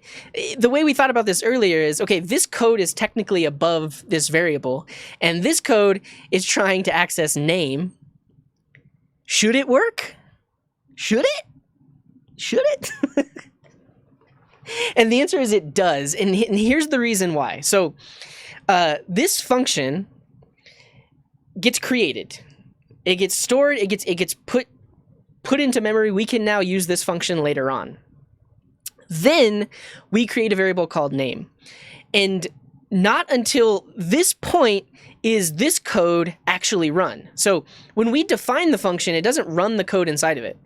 the way we thought about this earlier is, okay, this code is technically above this variable. And this code is trying to access name. Should it work? Should it? Should it? And the answer is it does. And here's the reason why. So this function gets created. It gets stored. It gets put into memory. We can now use this function later on. Then we create a variable called name. And not until this point is this code actually run. So when we define the function, it doesn't run the code inside of it.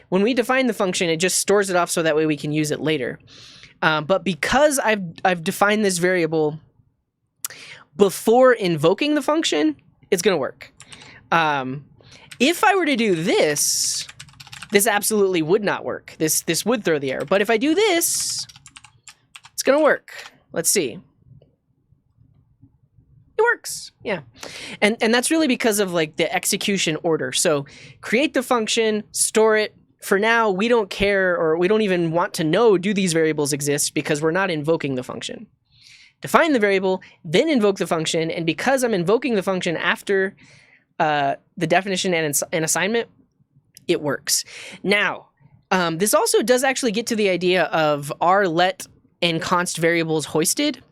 When we define the function, it just stores it off so that way we can use it later. But because I've defined this variable before invoking the function, it's going to work. If I were to do this, this absolutely would not work. This would throw the error. But if I do this, it's going to work. Let's see. It worked. works. Yeah. And that's really because of like the execution order. So create the function, store it. For now, we don't care, or we don't even want to know, do these variables exist, because we're not invoking the function. Define the variable, then invoke the function. And because I'm invoking the function after the definition and assignment, it works. Now, this also does actually get to the idea of are let and const variables hoisted?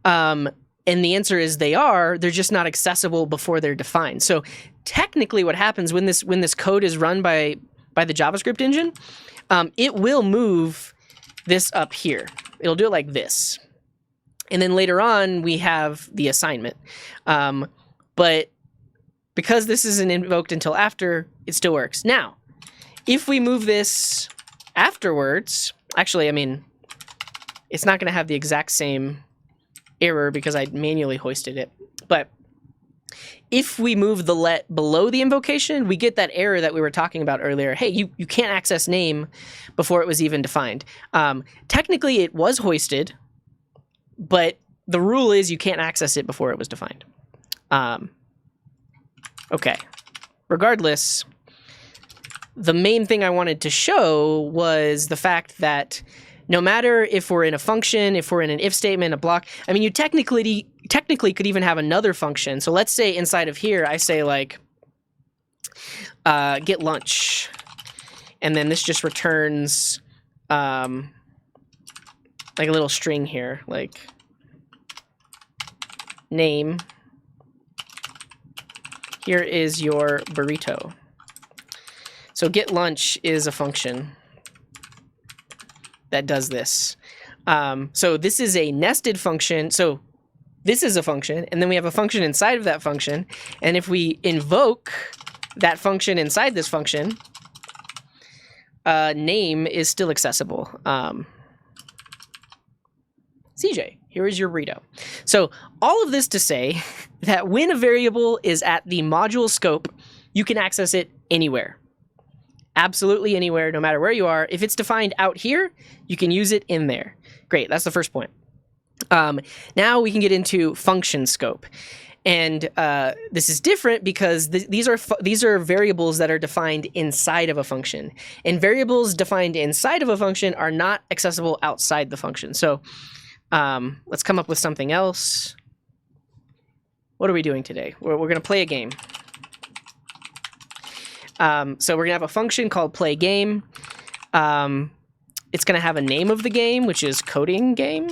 And the answer is they are. They're just not accessible before they're defined. So technically what happens when this code is run by the JavaScript engine, it will move this up here. It'll do it like this. And then later on, we have the assignment. But because this isn't invoked until after, it still works. Now, if we move this afterwards, actually, I mean, it's not going to have the exact same error because I manually hoisted it. But if we move the let below the invocation, we get that error that we were talking about earlier. Hey, you can't access name before it was even defined. Technically, it was hoisted, but the rule is you can't access it before it was defined. Okay. Regardless, the main thing I wanted to show was the fact that no matter if we're in a function, if we're in an if statement, a block, I mean, you technically could even have another function. So let's say inside of here, I say like, get lunch. And then this just returns like a little string here, like name. Here is your burrito. So get lunch is a function that does this. So this is a nested function. So this is a function, and then we have a function inside of that function. And if we invoke that function inside this function, name is still accessible. CJ, here is your burrito. So all of this to say that when a variable is at the module scope, you can access it anywhere. Absolutely anywhere, no matter where you are. If it's defined out here, you can use it in there. Great, that's the first point. Now we can get into function scope. And this is different because these are variables that are defined inside of a function. And variables defined inside of a function are not accessible outside the function. So let's come up with something else. What are we doing today? We're going to play a game. So we're going to have a function called play game. It's going to have a name of the game, which is coding game.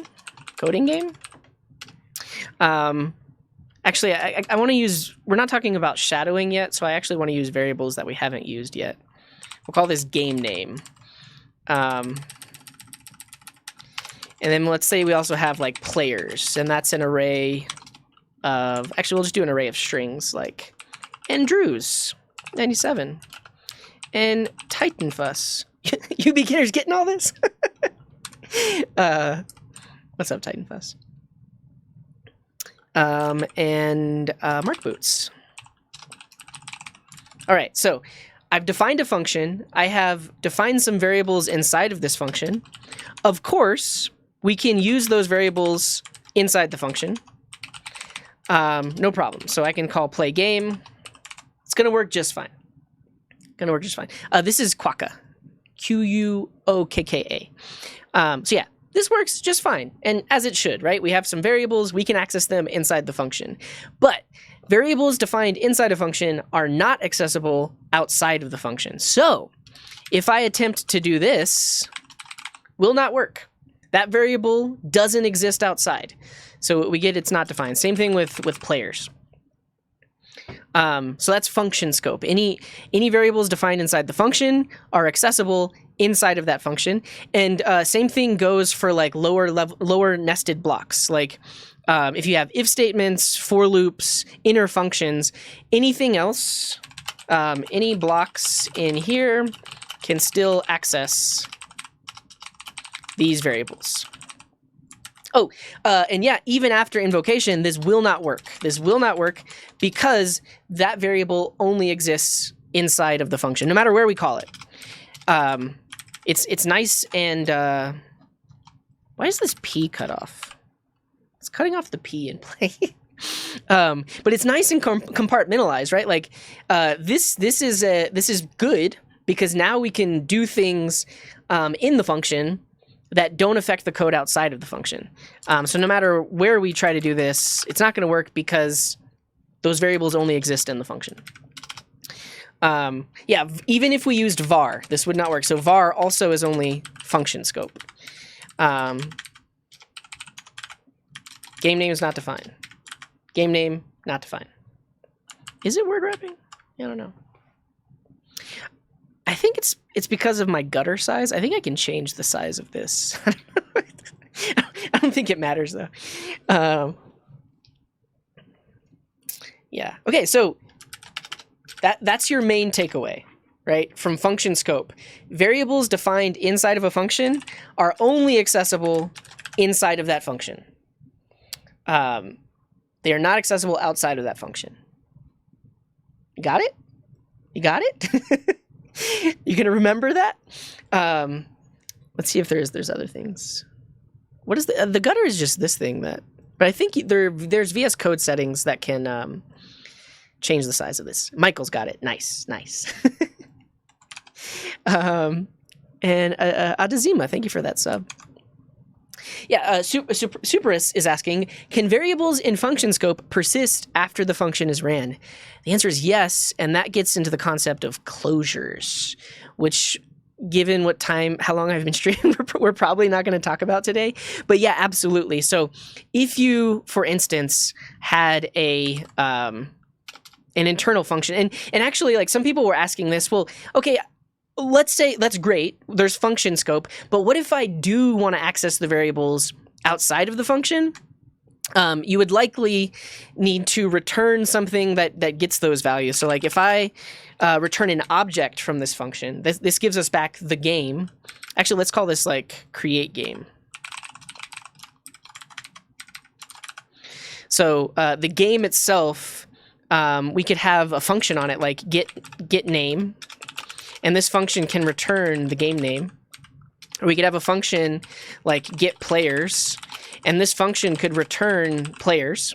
Actually, I want to use, we're not talking about shadowing yet, so I actually want to use variables that we haven't used yet. We'll call this game name. And then let's say we also have like players, and that's an array of, actually we'll just do an array of strings like Andrews 97 and Titan Fuss. You beginners getting all this? What's up, Titan Fuss? And Mark Boots. All right, so I've defined a function. I have defined some variables inside of this function. Of course, we can use those variables inside the function. No problem. So I can call play game. It's going to work just fine. This is Quokka. Quokka. So yeah, this works just fine. And as it should, right? We have some variables. We can access them inside the function. But variables defined inside a function are not accessible outside of the function. So if I attempt to do this, will not work. That variable doesn't exist outside. So we get it's not defined. Same thing with players. So that's function scope. Any variables defined inside the function are accessible inside of that function. And same thing goes for like lower nested blocks. Like if you have if statements, for loops, inner functions, anything else, any blocks in here can still access these variables. Oh, and yeah, even after invocation, this will not work. This will not work because that variable only exists inside of the function, no matter where we call it. It's nice and... why is this P cut off? It's cutting off the P in play. But it's nice and compartmentalized, right? Like this is good because now we can do things in the function that don't affect the code outside of the function. So no matter where we try to do this, it's not going to work because those variables only exist in the function. Yeah, even if we used var, this would not work. So var also is only function scope. Game name is not defined. Game name, not defined. Is it word wrapping? I don't know. I think it's because of my gutter size. I think I can change the size of this. I don't think it matters though. Yeah. Okay, so that's your main takeaway, right? From function scope. Variables defined inside of a function are only accessible inside of that function. They are not accessible outside of that function. You got it? You got it? You gonna remember that? Let's see if there's other things. What is the gutter is just this thing that, but I think there's VS Code settings that can change the size of this. Michael's got it. Nice. And Adazima, thank you for that sub. Yeah, Superus is asking, can variables in function scope persist after the function is ran? The answer is yes, and that gets into the concept of closures, which, given how long I've been streaming, we're probably not going to talk about today. But yeah, absolutely. So if you, for instance, had an internal function, and actually, like, some people were asking this, well, okay, let's say that's great. There's function scope, but what if I do want to access the variables outside of the function? You would likely need to return something that gets those values. So like if I return an object from this function, this gives us back the game. Actually, let's call this like create game. So the game itself, we could have a function on it like get name. And this function can return the game name. Or we could have a function like get players, and this function could return players.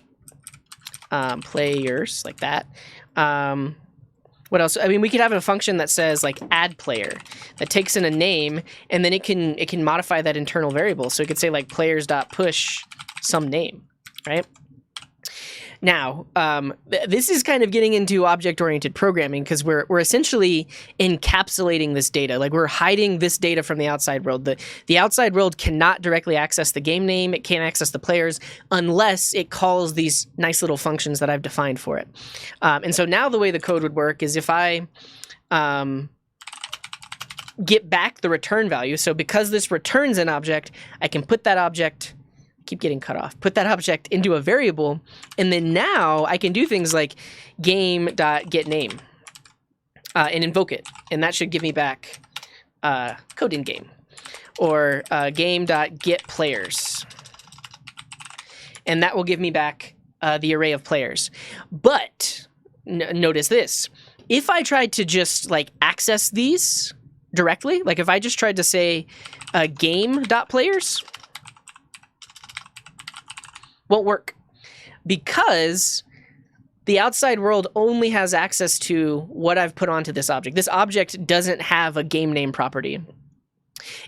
Players, like that. What else? I mean, we could have a function that says like add player, that takes in a name, and then it can modify that internal variable. So it could say like players.push some name, right? Now, this is kind of getting into object-oriented programming because we're essentially encapsulating this data. Like we're hiding this data from the outside world. The outside world cannot directly access the game name. It can't access the players unless it calls these nice little functions that I've defined for it. And so now the way the code would work is if I get back the return value. So because this returns an object, I can put that object... keep getting cut off. Put that object into a variable, and then now I can do things like game.getName and invoke it, and that should give me back code in game, or game.getPlayers, and that will give me back the array of players. But notice this: if I tried to just like access these directly, like if I just tried to say game.players. Won't work because the outside world only has access to what I've put onto this object. This object doesn't have a game name property.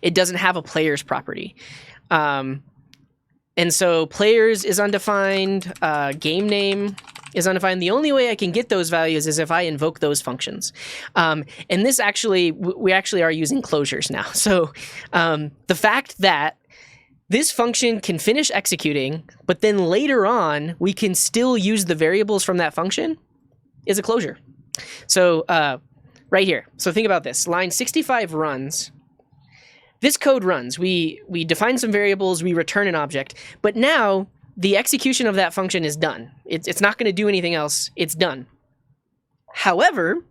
It doesn't have a players property. And so players is undefined, game name is undefined. The only way I can get those values is if I invoke those functions. And this actually, we actually are using closures now. So the fact that this function can finish executing, but then later on, we can still use the variables from that function is a closure. So right here. So think about this. Line 65 runs. This code runs. We define some variables. We return an object. But now the execution of that function is done. It's not going to do anything else. It's done. However,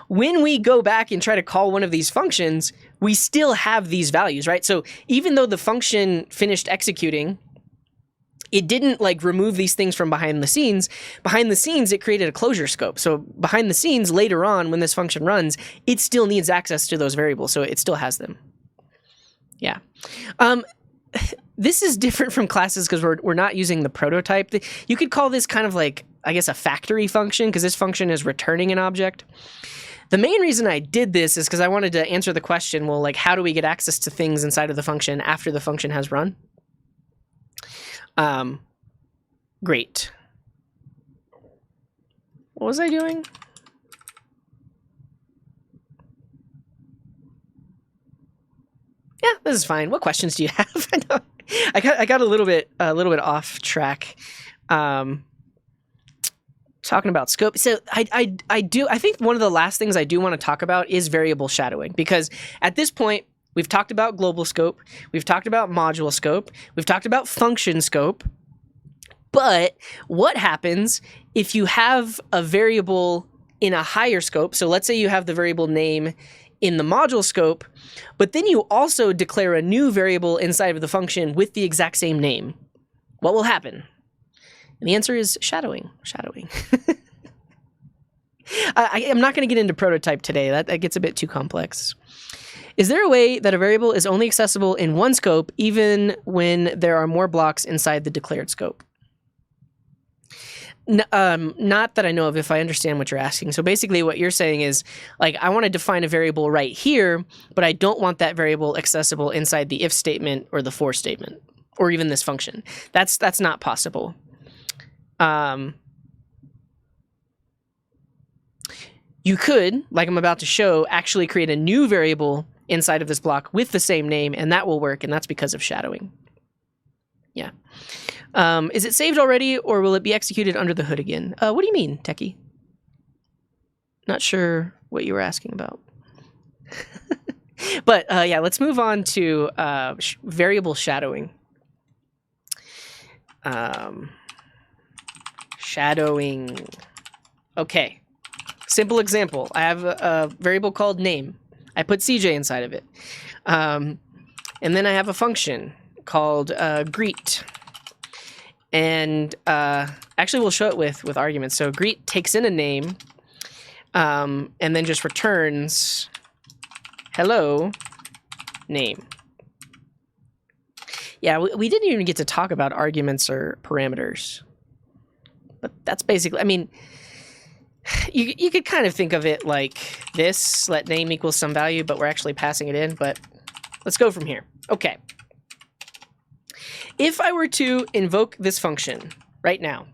when we go back and try to call one of these functions, we still have these values, right? So even though the function finished executing, it didn't like remove these things from behind the scenes. Behind the scenes, it created a closure scope. So behind the scenes, later on, when this function runs, it still needs access to those variables. So it still has them. Yeah. this is different from classes because we're not using the prototype. You could call this kind of like, I guess, a factory function, because this function is returning an object. The main reason I did this is because I wanted to answer the question, well, like, how do we get access to things inside of the function after the function has run? Great. What was I doing? Yeah, this is fine. What questions do you have? I got a little bit off track. Talking about scope. So I think one of the last things I do want to talk about is variable shadowing, because at this point we've talked about global scope, we've talked about module scope, we've talked about function scope. But what happens if you have a variable in a higher scope? So let's say you have the variable name in the module scope, but then you also declare a new variable inside of the function with the exact same name. What will happen? And the answer is shadowing. I'm not going to get into prototype today. That gets a bit too complex. Is there a way that a variable is only accessible in one scope even when there are more blocks inside the declared scope? Not that I know of, if I understand what you're asking. So basically what you're saying is, like, I want to define a variable right here, but I don't want that variable accessible inside the if statement or the for statement, or even this function. That's not possible. You could, like I'm about to show, actually create a new variable inside of this block with the same name, and that will work, and that's because of shadowing. Yeah. Is it saved already, or will it be executed under the hood again? What do you mean, Techie? Not sure what you were asking about. But yeah, let's move on to variable shadowing. Shadowing. Okay. Simple example. I have a variable called name. I put CJ inside of it. And then I have a function called greet. And actually, we'll show it with arguments. So greet takes in a name, and then just returns hello name. Yeah, we didn't even get to talk about arguments or parameters. But that's basically, I mean, you could kind of think of it like this: let name equal some value, but we're actually passing it in. But let's go from here. Okay. If I were to invoke this function right now,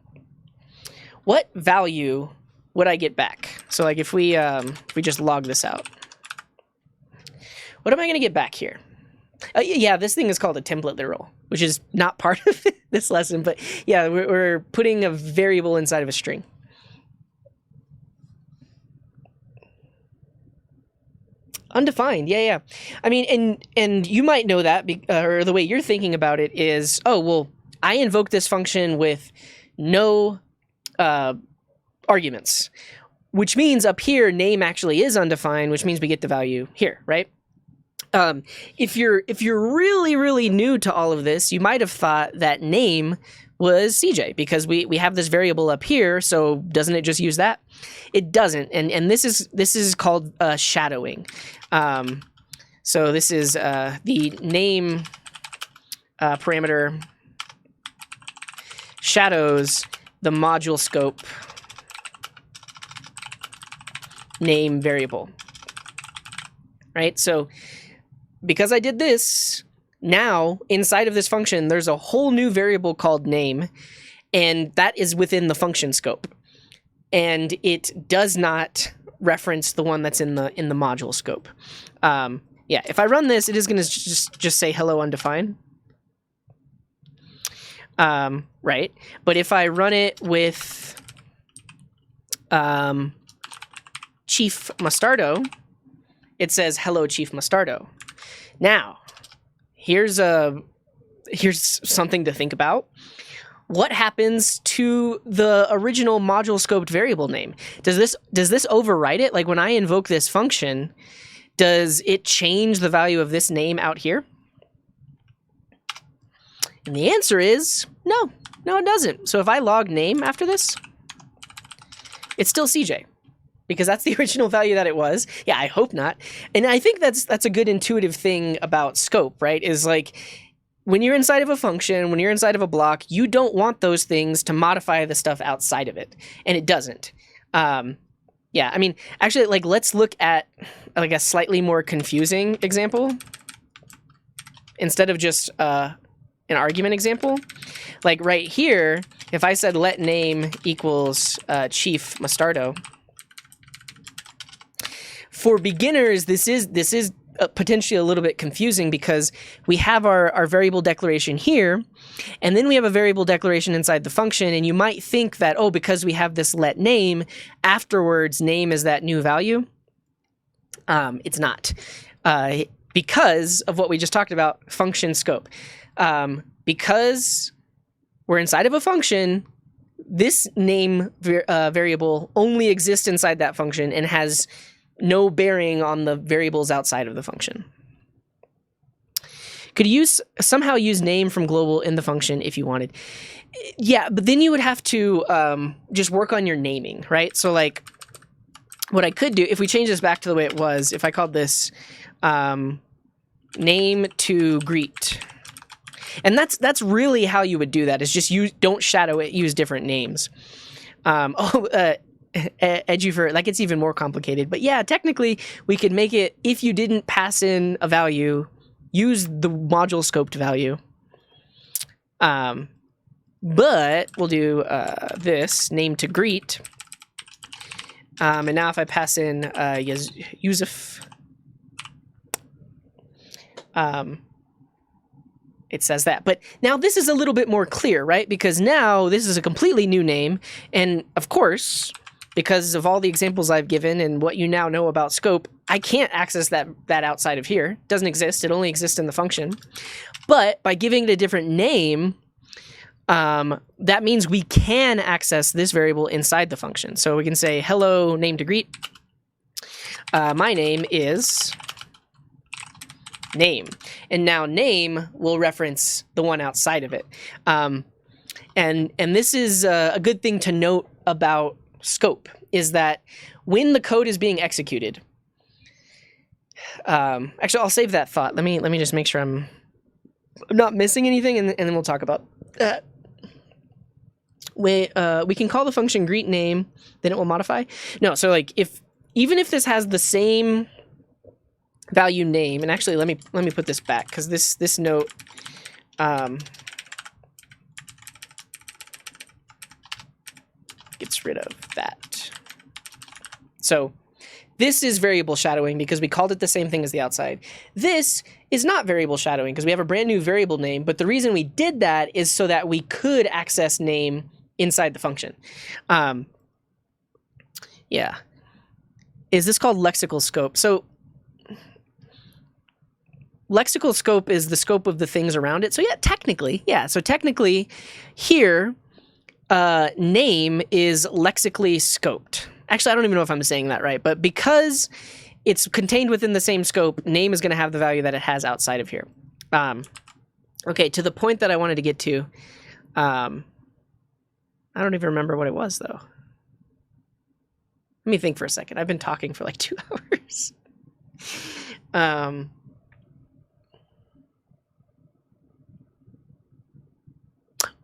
what value would I get back? So like if we just log this out, what am I going to get back here? Yeah, this thing is called a template literal, which is not part of this lesson, but yeah, we're putting a variable inside of a string. Undefined, yeah. I mean, and you might know that, or the way you're thinking about it is, oh, well, I invoke this function with no arguments, which means up here, name actually is undefined, which means we get the value here, right? If you're really, really new to all of this, you might have thought that name was CJ, because we have this variable up here, so doesn't it just use that? It doesn't, and this is called shadowing. So this is the name parameter shadows the module scope name variable, right? So because I did this, now inside of this function, there's a whole new variable called name, and that is within the function scope. And it does not reference the one that's in the module scope. Yeah, if I run this, it is going to just say hello undefined. Right. But if I run it with Chief Mustardo, it says hello Chief Mustardo. Now, here's something to think about. What happens to the original module scoped variable name? Does this overwrite it? Like when I invoke this function, does it change the value of this name out here? And the answer is no. No, it doesn't. So if I log name after this, it's still CJ, because that's the original value that it was. Yeah, I hope not. And I think that's a good intuitive thing about scope, right? Is like, when you're inside of a function, when you're inside of a block, you don't want those things to modify the stuff outside of it, and it doesn't. Yeah, I mean, actually, like, let's look at like a slightly more confusing example instead of just an argument example. Like right here, if I said let name equals Chief Mustardo, for beginners, this is potentially a little bit confusing because we have our variable declaration here, and then we have a variable declaration inside the function, and you might think that, oh, because we have this let name, afterwards name is that new value. It's not. Because of what we just talked about, function scope. Because we're inside of a function, this name variable only exists inside that function and has no bearing on the variables outside of the function. Could you somehow use name from global in the function if you wanted? Yeah, but then you would have to just work on your naming, right? So like what I could do, if we change this back to the way it was, if I called this name to greet, and that's really how you would do that, is just don't shadow it, use different names. Edgy like it's even more complicated, but yeah, technically we could make it, if you didn't pass in a value, use the module scoped value. But we'll do this name to greet, and now if I pass in Yusuf, it says that. But now this is a little bit more clear, right? Because now this is a completely new name, and of course, because of all the examples I've given and what you now know about scope, I can't access that outside of here. It doesn't exist. It only exists in the function. But by giving it a different name, that means we can access this variable inside the function. So we can say, hello, name to greet. My name is name. And now name will reference the one outside of it. And this is a good thing to note about scope, is that when the code is being executed, actually I'll save that thought. Let me just make sure I'm not missing anything, and then we'll talk about that. We can call the function greet name, then it will modify. No, so like even if this has the same value name, and actually let me put this back, because this note gets rid of that. So this is variable shadowing because we called it the same thing as the outside. This is not variable shadowing because we have a brand new variable name, but the reason we did that is so that we could access name inside the function. Yeah. Is this called Lexicalscope? So Lexicalscope is the scope of the things around it. So yeah, technically, yeah. So technically here, name is lexically scoped. Actually, I don't even know if I'm saying that right, but because it's contained within the same scope, name is going to have the value that it has outside of here. Okay, to the point that I wanted to get to, I don't even remember what it was, though. Let me think for a second. I've been talking for like 2 hours.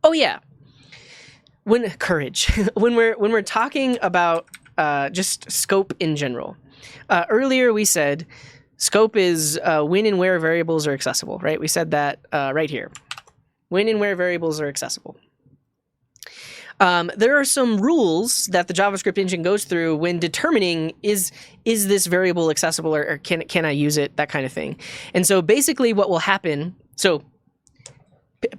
Oh yeah, when we're talking about just scope in general. Earlier we said scope is when and where variables are accessible, right? We said that right here. When and where variables are accessible. There are some rules that the JavaScript engine goes through when determining is this variable accessible or can I use it, that kind of thing. And so basically what will happen, so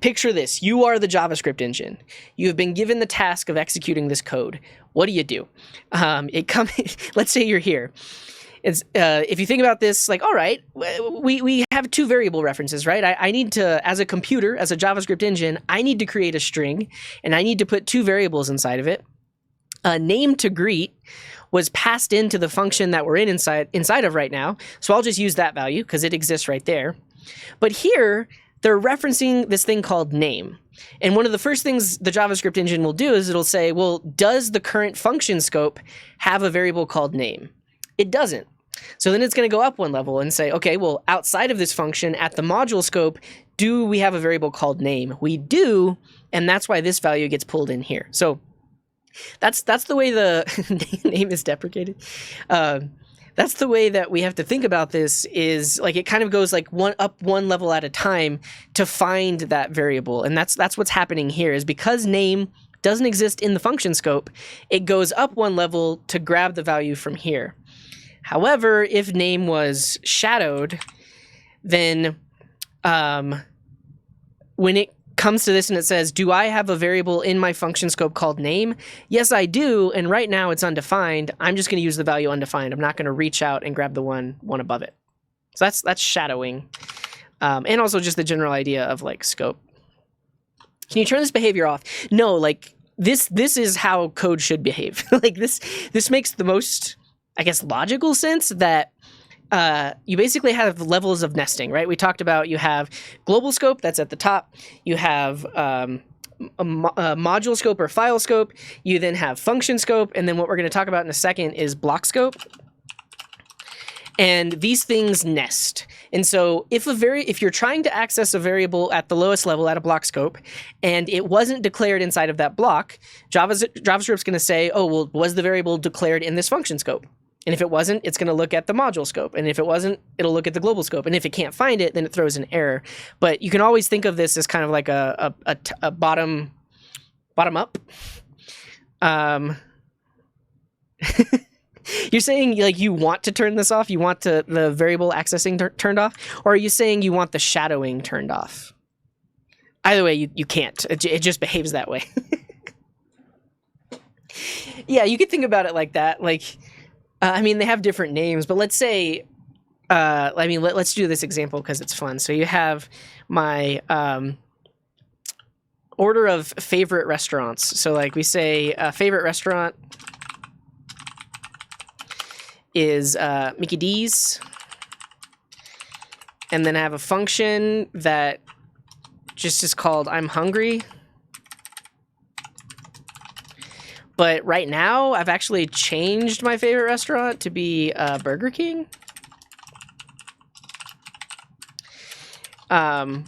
picture this. You are the JavaScript engine. You have been given the task of executing this code. What do? Let's say you're here. It's, if you think about this, like, all right, we have 2 variable references, right? I need to, as a computer, as a JavaScript engine, I need to create a string, and I need to put 2 variables inside of it. Name to greet was passed into the function that we're inside of right now, so I'll just use that value because it exists right there. But here, they're referencing this thing called name. And one of the first things the JavaScript engine will do is it'll say, well, does the current function scope have a variable called name? It doesn't. So then it's going to go up one level and say, okay, well, outside of this function at the module scope, do we have a variable called name? We do, and that's why this value gets pulled in here. So that's the way the name is deprecated. That's the way that we have to think about this, is like it kind of goes like one level at a time to find that variable. And that's what's happening here, is because name doesn't exist in the function scope, it goes up one level to grab the value from here. However, if name was shadowed, then when it comes to this and it says, do I have a variable in my function scope called name? Yes, I do. And right now it's undefined. I'm just going to use the value undefined. I'm not going to reach out and grab the one above it. So that's shadowing. And also just the general idea of like scope. Can you turn this behavior off? No, like this is how code should behave. Like this makes the most, I guess, logical sense that you basically have levels of nesting, right? We talked about you have global scope, that's at the top. You have a module scope or file scope. You then have function scope. And then what we're going to talk about in a second is block scope. And these things nest. And so if you're trying to access a variable at the lowest level at a block scope, and it wasn't declared inside of that block, JavaScript's going to say, oh, well, was the variable declared in this function scope? And if it wasn't, it's going to look at the module scope. And if it wasn't, it'll look at the global scope. And if it can't find it, then it throws an error. But you can always think of this as kind of like a bottom up. You're saying like you want to turn this off? You want the variable accessing turned off? Or are you saying you want the shadowing turned off? Either way, you can't. It just behaves that way. Yeah, you could think about it like that. Like, I mean, they have different names, but let's say, let's do this example because it's fun. So you have my order of favorite restaurants. So like we say favorite restaurant is Mickey D's. And then I have a function that just is called I'm hungry. But right now, I've actually changed my favorite restaurant to be Burger King. And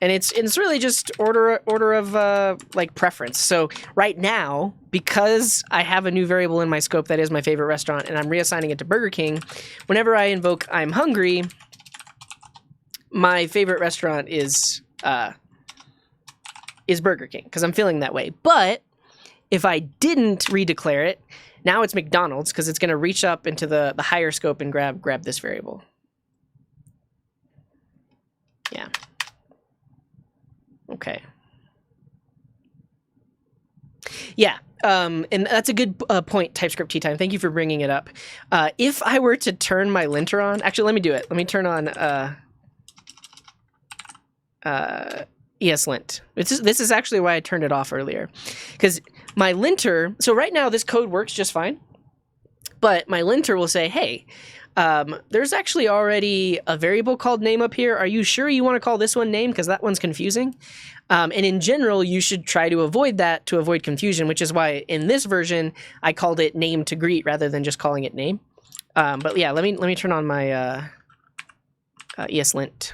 it's really just order of like preference. So right now, because I have a new variable in my scope that is my favorite restaurant, and I'm reassigning it to Burger King, whenever I invoke I'm hungry, my favorite restaurant is Burger King because I'm feeling that way. But if I didn't redeclare it, now it's McDonald's because it's going to reach up into the higher scope and grab this variable. Yeah. Okay. Yeah, and that's a good point, TypeScript Tea Time. Thank you for bringing it up. If I were to turn my linter on, actually, let me do it. Let me turn on ESLint. This is actually why I turned it off earlier, because my linter. So right now this code works just fine, but my linter will say, "Hey, there's actually already a variable called name up here. Are you sure you want to call this one name? Because that one's confusing." And in general, you should try to avoid that to avoid confusion, which is why in this version I called it name to greet rather than just calling it name. But yeah, let me turn on my ESLint.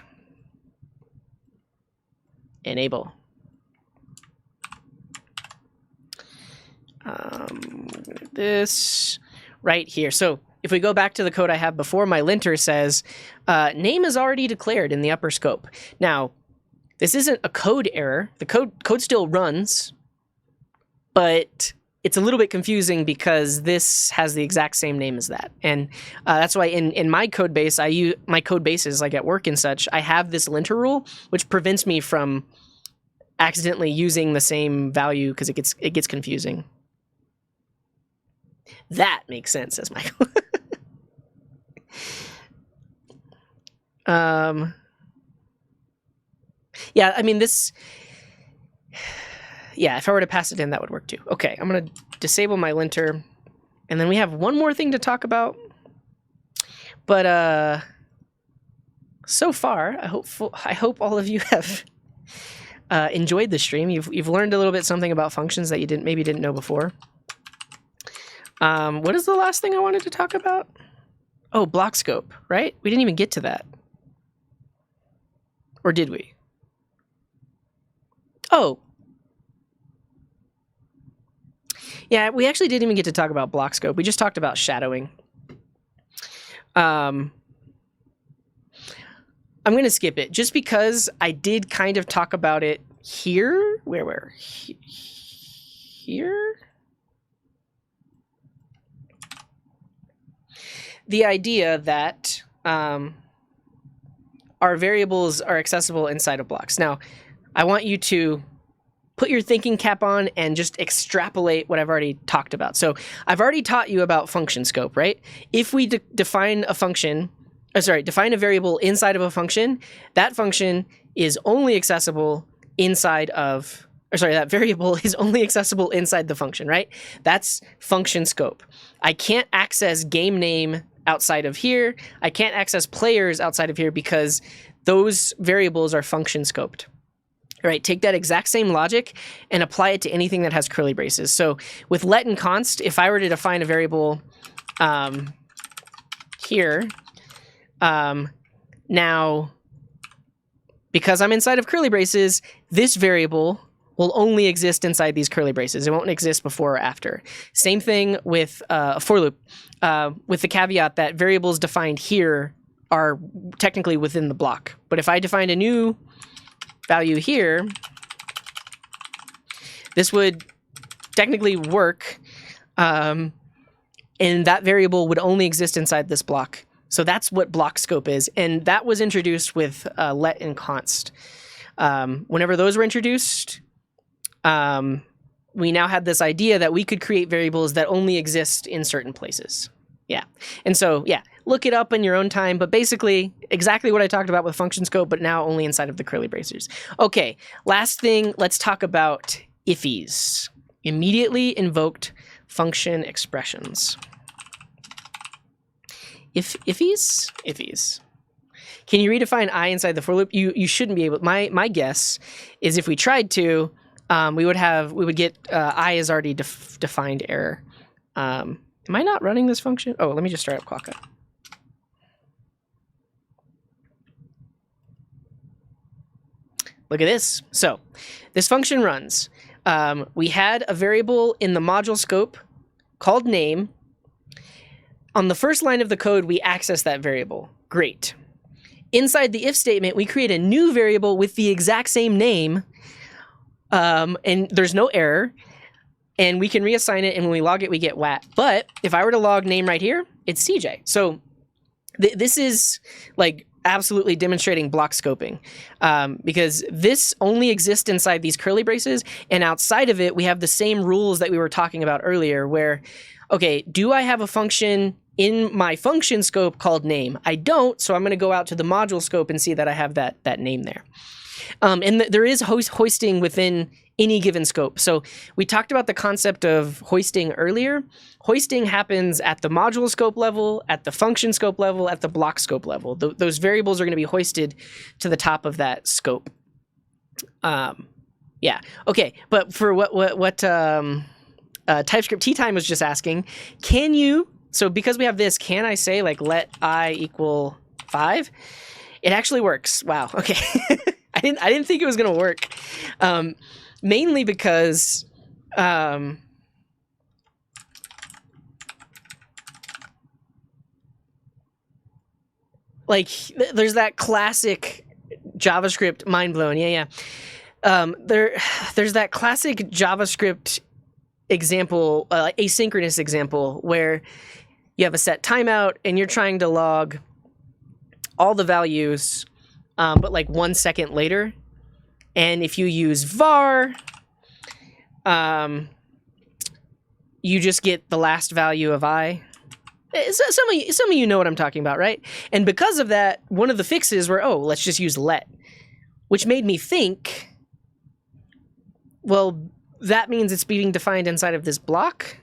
Enable. This right here. So if we go back to the code I have before, my linter says name is already declared in the upper scope. Now, this isn't a code error. The code still runs, but it's a little bit confusing because this has the exact same name as that. And that's why in my code base, I use my code bases like at work and such, I have this linter rule, which prevents me from accidentally using the same value because it gets confusing. That makes sense, says Michael. Yeah, I mean this. Yeah, if I were to pass it in, that would work too. Okay, I'm gonna disable my linter, and then we have one more thing to talk about. But so far, I hope all of you have enjoyed the stream. You've learned a little bit something about functions that you maybe didn't know before. What is the last thing I wanted to talk about? Oh, block scope, right? We didn't even get to that. Or did we? Oh. Yeah, we actually didn't even get to talk about block scope. We just talked about shadowing. I'm going to skip it just because I did kind of talk about it here. Where? Here? The idea that our variables are accessible inside of blocks. Now, I want you to put your thinking cap on and just extrapolate what I've already talked about. So I've already taught you about function scope, right? If we define a function, define a variable inside of a function, that function is only accessible inside of, that variable is only accessible inside the function, right? That's function scope. I can't access game name outside of here. I can't access players outside of here because those variables are function scoped. All right, take that exact same logic and apply it to anything that has curly braces. So with let and const, if I were to define a variable here, now, because I'm inside of curly braces, this variable will only exist inside these curly braces. It won't exist before or after. Same thing with a for loop, with the caveat that variables defined here are technically within the block. But if I defined a new value here, this would technically work, and that variable would only exist inside this block. So that's what block scope is, and that was introduced with let and const. Whenever those were introduced, we now had this idea that we could create variables that only exist in certain places. Yeah, and so yeah, look it up in your own time, but basically exactly what I talked about with function scope, but now only inside of the curly braces. Okay, last thing, let's talk about Iffys, immediately invoked function expressions. Iffys. Can you redefine I inside the for loop? You shouldn't be able. My guess is if we tried to, we would get I is already defined error. Am I not running this function? Oh, let me just start up Quokka. Look at this. So this function runs. We had a variable in the module scope called name. On the first line of the code, we access that variable. Great. Inside the if statement, we create a new variable with the exact same name, and there's no error. And we can reassign it, and when we log it, we get WAT. But if I were to log name right here, it's CJ. So this is like absolutely demonstrating block scoping, because this only exists inside these curly braces, and outside of it, we have the same rules that we were talking about earlier where, okay, do I have a function in my function scope called name? I don't, so I'm going to go out to the module scope and see that I have that name there. And there is hoisting within any given scope. So we talked about the concept of hoisting earlier. Hoisting happens at the module scope level, at the function scope level, at the block scope level. Those variables are going to be hoisted to the top of that scope. Yeah. Okay. But for what TypeScript tea time was just asking, can you? So because we have this, can I say like let I equal 5? It actually works. Wow. Okay. I didn't think it was going to work. Mainly because like there's that classic JavaScript mind blown. Yeah. There's that classic JavaScript example, asynchronous example where you have a set timeout and you're trying to log all the values, but like 1 second later. And if you use var, you just get the last value of I. Some of you know what I'm talking about, right? And because of that, one of the fixes were, oh, let's just use let, which made me think, well, that means it's being defined inside of this block.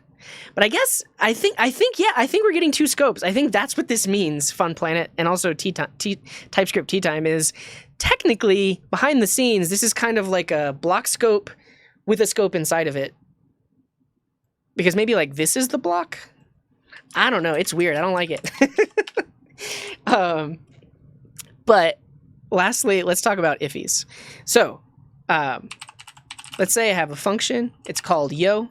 But I think we're getting two scopes. I think that's what this means, Fun Planet, and also TypeScript tea time is technically behind the scenes. This is kind of like a block scope with a scope inside of it. Because maybe like this is the block. I don't know. It's weird. I don't like it. But lastly, let's talk about Iffys. So let's say I have a function. It's called yo,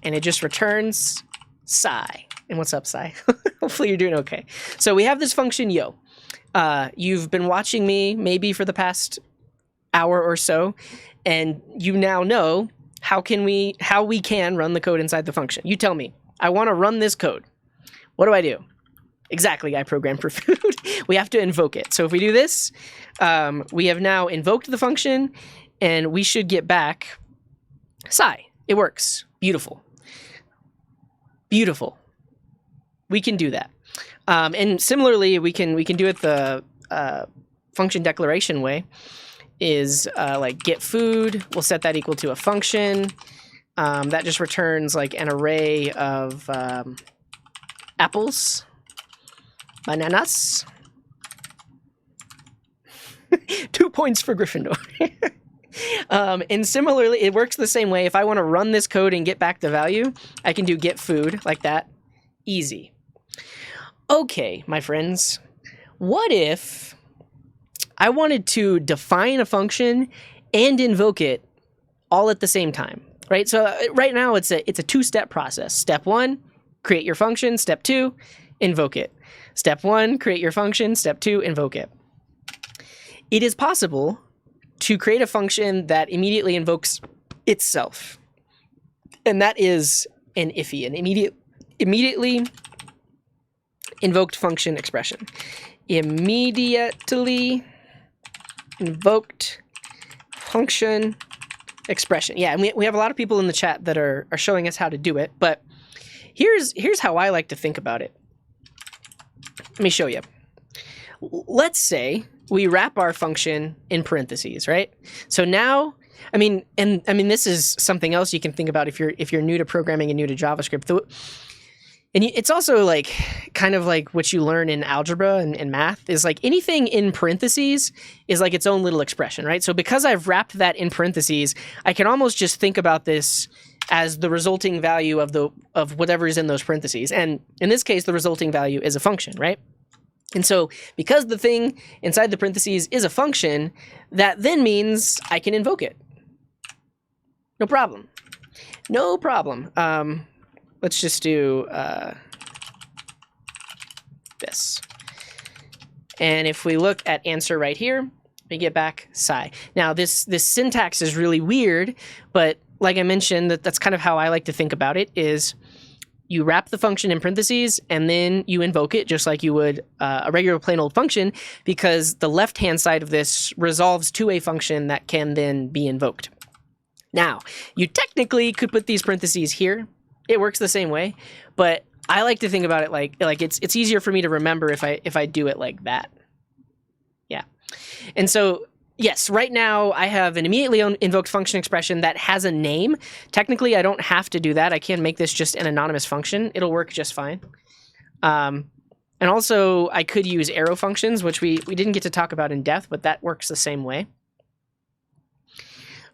and it just returns Psy. And what's up, Psy? Hopefully you're doing okay. So we have this function yo. You've been watching me maybe for the past hour or so, and you now know how we can run the code inside the function. You tell me, I want to run this code. What do I do? Exactly, I programmed for food. We have to invoke it. So if we do this, we have now invoked the function, and we should get back Psy. It works. Beautiful. Beautiful. We can do that. And similarly, we can do it the function declaration way. Is like get food. We'll set that equal to a function. That just returns like an array of apples. Bananas. 2 points for Gryffindor. And similarly, it works the same way. If I want to run this code and get back the value, I can do get food like that. Easy. Okay, my friends. What if I wanted to define a function and invoke it all at the same time, right? So right now it's a two-step process. Step 1, create your function. Step 2, invoke it. Step 1, create your function. Step 2, invoke it. It is possible to create a function that immediately invokes itself. And that is an Iffy, an immediately invoked function expression. Immediately invoked function expression. Yeah, and we have a lot of people in the chat that are showing us how to do it, but here's how I like to think about it. Let me show you. Let's say we wrap our function in parentheses, right? So now, I mean, this is something else you can think about if you're new to programming and new to JavaScript. And it's also like kind of like what you learn in algebra and math is like anything in parentheses is like its own little expression, right? So because I've wrapped that in parentheses, I can almost just think about this as the resulting value of whatever is in those parentheses. And in this case, the resulting value is a function, right? And so because the thing inside the parentheses is a function, that then means I can invoke it. No problem. No problem. Let's just do this. And if we look at answer right here, we get back Psy. Now this syntax is really weird, but like I mentioned, that's kind of how I like to think about it is you wrap the function in parentheses and then you invoke it just like you would a regular plain old function because the left-hand side of this resolves to a function that can then be invoked. Now, you technically could put these parentheses here. It works the same way, but I like to think about it like it's easier for me to remember if I do it like that. Yeah. And so yes, right now I have an immediately invoked function expression that has a name. Technically, I don't have to do that. I can make this just an anonymous function. It'll work just fine. And also, I could use arrow functions, which we didn't get to talk about in depth, but that works the same way.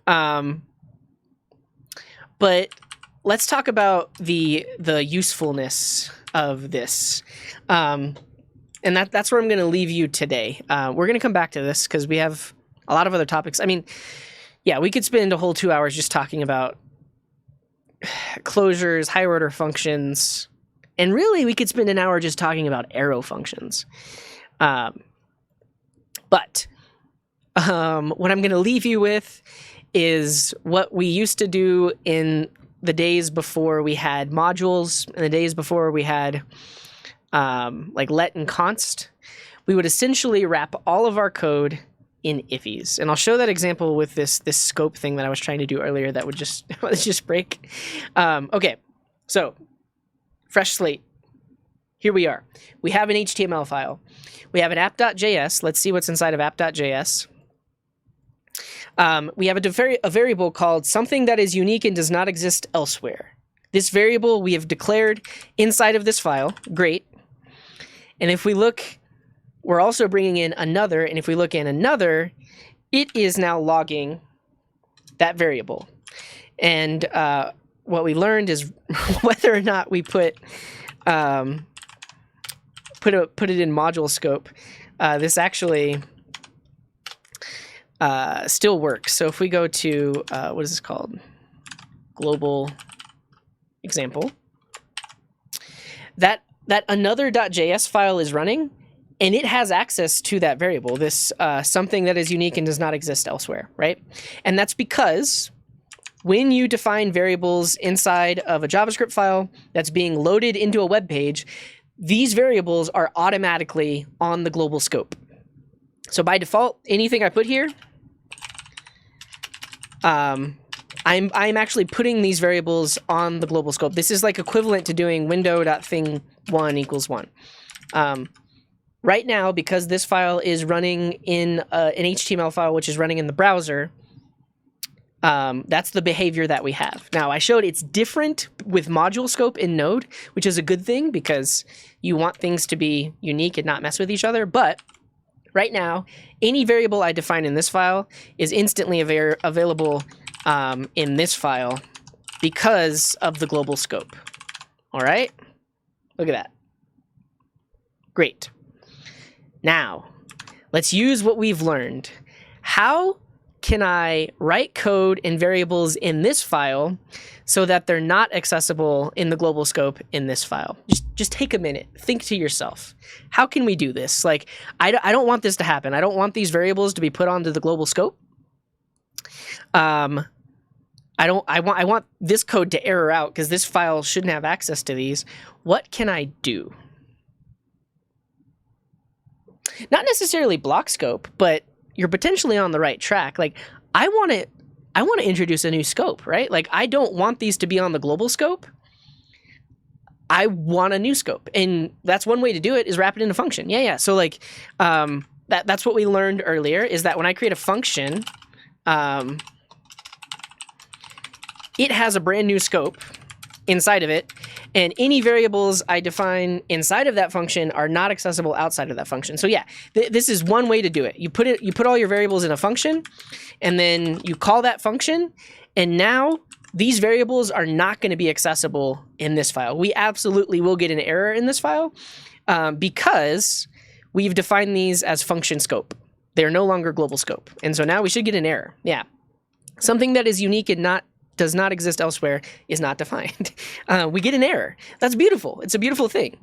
But let's talk about the usefulness of this. And that's where I'm going to leave you today. We're going to come back to this because we have a lot of other topics. I mean, yeah, we could spend a whole 2 hours just talking about closures, higher order functions, and really we could spend an hour just talking about arrow functions. But what I'm going to leave you with is what we used to do in the days before we had modules and the days before we had like let and const. We would essentially wrap all of our code in Iffys. And I'll show that example with this scope thing that I was trying to do earlier that would just break. Okay, so fresh slate. Here we are. We have an HTML file. We have an app.js. Let's see what's inside of app.js. We have a variable called something that is unique and does not exist elsewhere. This variable we have declared inside of this file. Great. And if we look, we're also bringing in another. And if we look in another, it is now logging that variable. And what we learned is whether or not we put it in module scope, this actually still works. So if we go to, what is this called? Global example. That another .js file is running, and it has access to that variable, this something that is unique and does not exist elsewhere, right? And that's because when you define variables inside of a JavaScript file that's being loaded into a web page, these variables are automatically on the global scope. So by default, anything I put here, I'm actually putting these variables on the global scope. This is like equivalent to doing window.thing1 equals 1. Right now, because this file is running in an HTML file, which is running in the browser, that's the behavior that we have. Now, I showed it's different with module scope in Node, which is a good thing because you want things to be unique and not mess with each other. But right now, any variable I define in this file is instantly available in this file because of the global scope. All right? Look at that. Great. Now, let's use what we've learned. How can I write code and variables in this file so that they're not accessible in the global scope in this file? Just take a minute. Think to yourself. How can we do this? Like, I don't want this to happen. I don't want these variables to be put onto the global scope. I want this code to error out because this file shouldn't have access to these. What can I do? Not necessarily block scope, but you're potentially on the right track. Like, I want to introduce a new scope, right? Like, I don't want these to be on the global scope. I want a new scope, and that's one way to do it is wrap it in a function. Yeah. So like, that's what we learned earlier, is that when I create a function, it has a brand new scope inside of it, and any variables I define inside of that function are not accessible outside of that function. So yeah, this is one way to do it. You put all your variables in a function, and then you call that function, and now these variables are not going to be accessible in this file. We absolutely will get an error in this file because we've defined these as function scope. They're no longer global scope, and so now we should get an error. Yeah, something that is unique and does not exist elsewhere is not defined. We get an error. That's beautiful. It's a beautiful thing.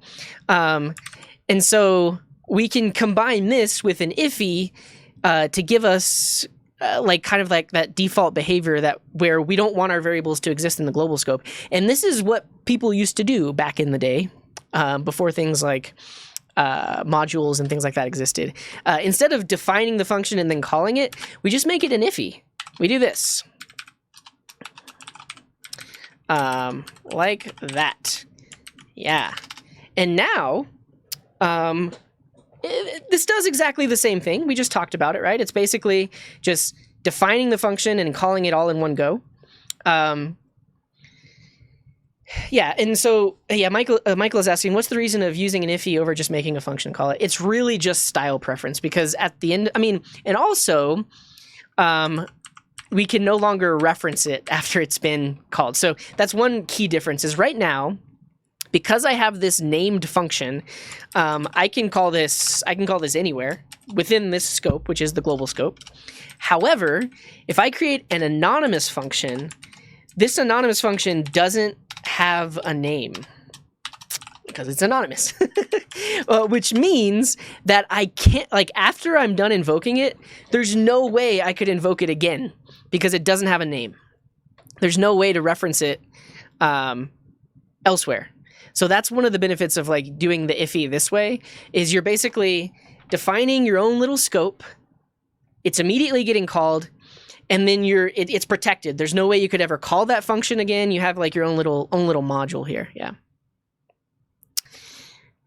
And so we can combine this with an Iffy to give us kind of like that default behavior where we don't want our variables to exist in the global scope. And this is what people used to do back in the day, before things like modules and things like that existed. Instead of defining the function and then calling it, we just make it an Iffy. We do this. Like that. Yeah. And now, this does exactly the same thing. We just talked about it, right? It's basically just defining the function and calling it all in one go. Yeah, and so, yeah, Michael is asking, what's the reason of using an Iffy over just making a function call it? It's really just style preference, because at the end, and also, we can no longer reference it after it's been called. So that's one key difference, is right now, because I have this named function, I can call this anywhere within this scope, which is the global scope. However, if I create an anonymous function, this anonymous function doesn't have a name because it's anonymous, which means that I can't, like, after I'm done invoking it, there's no way I could invoke it again because it doesn't have a name. There's no way to reference it elsewhere. So that's one of the benefits of like doing the Iffy this way, is you're basically defining your own little scope. It's immediately getting called, and then it's protected. There's no way you could ever call that function again. You have like your own little module here. Yeah.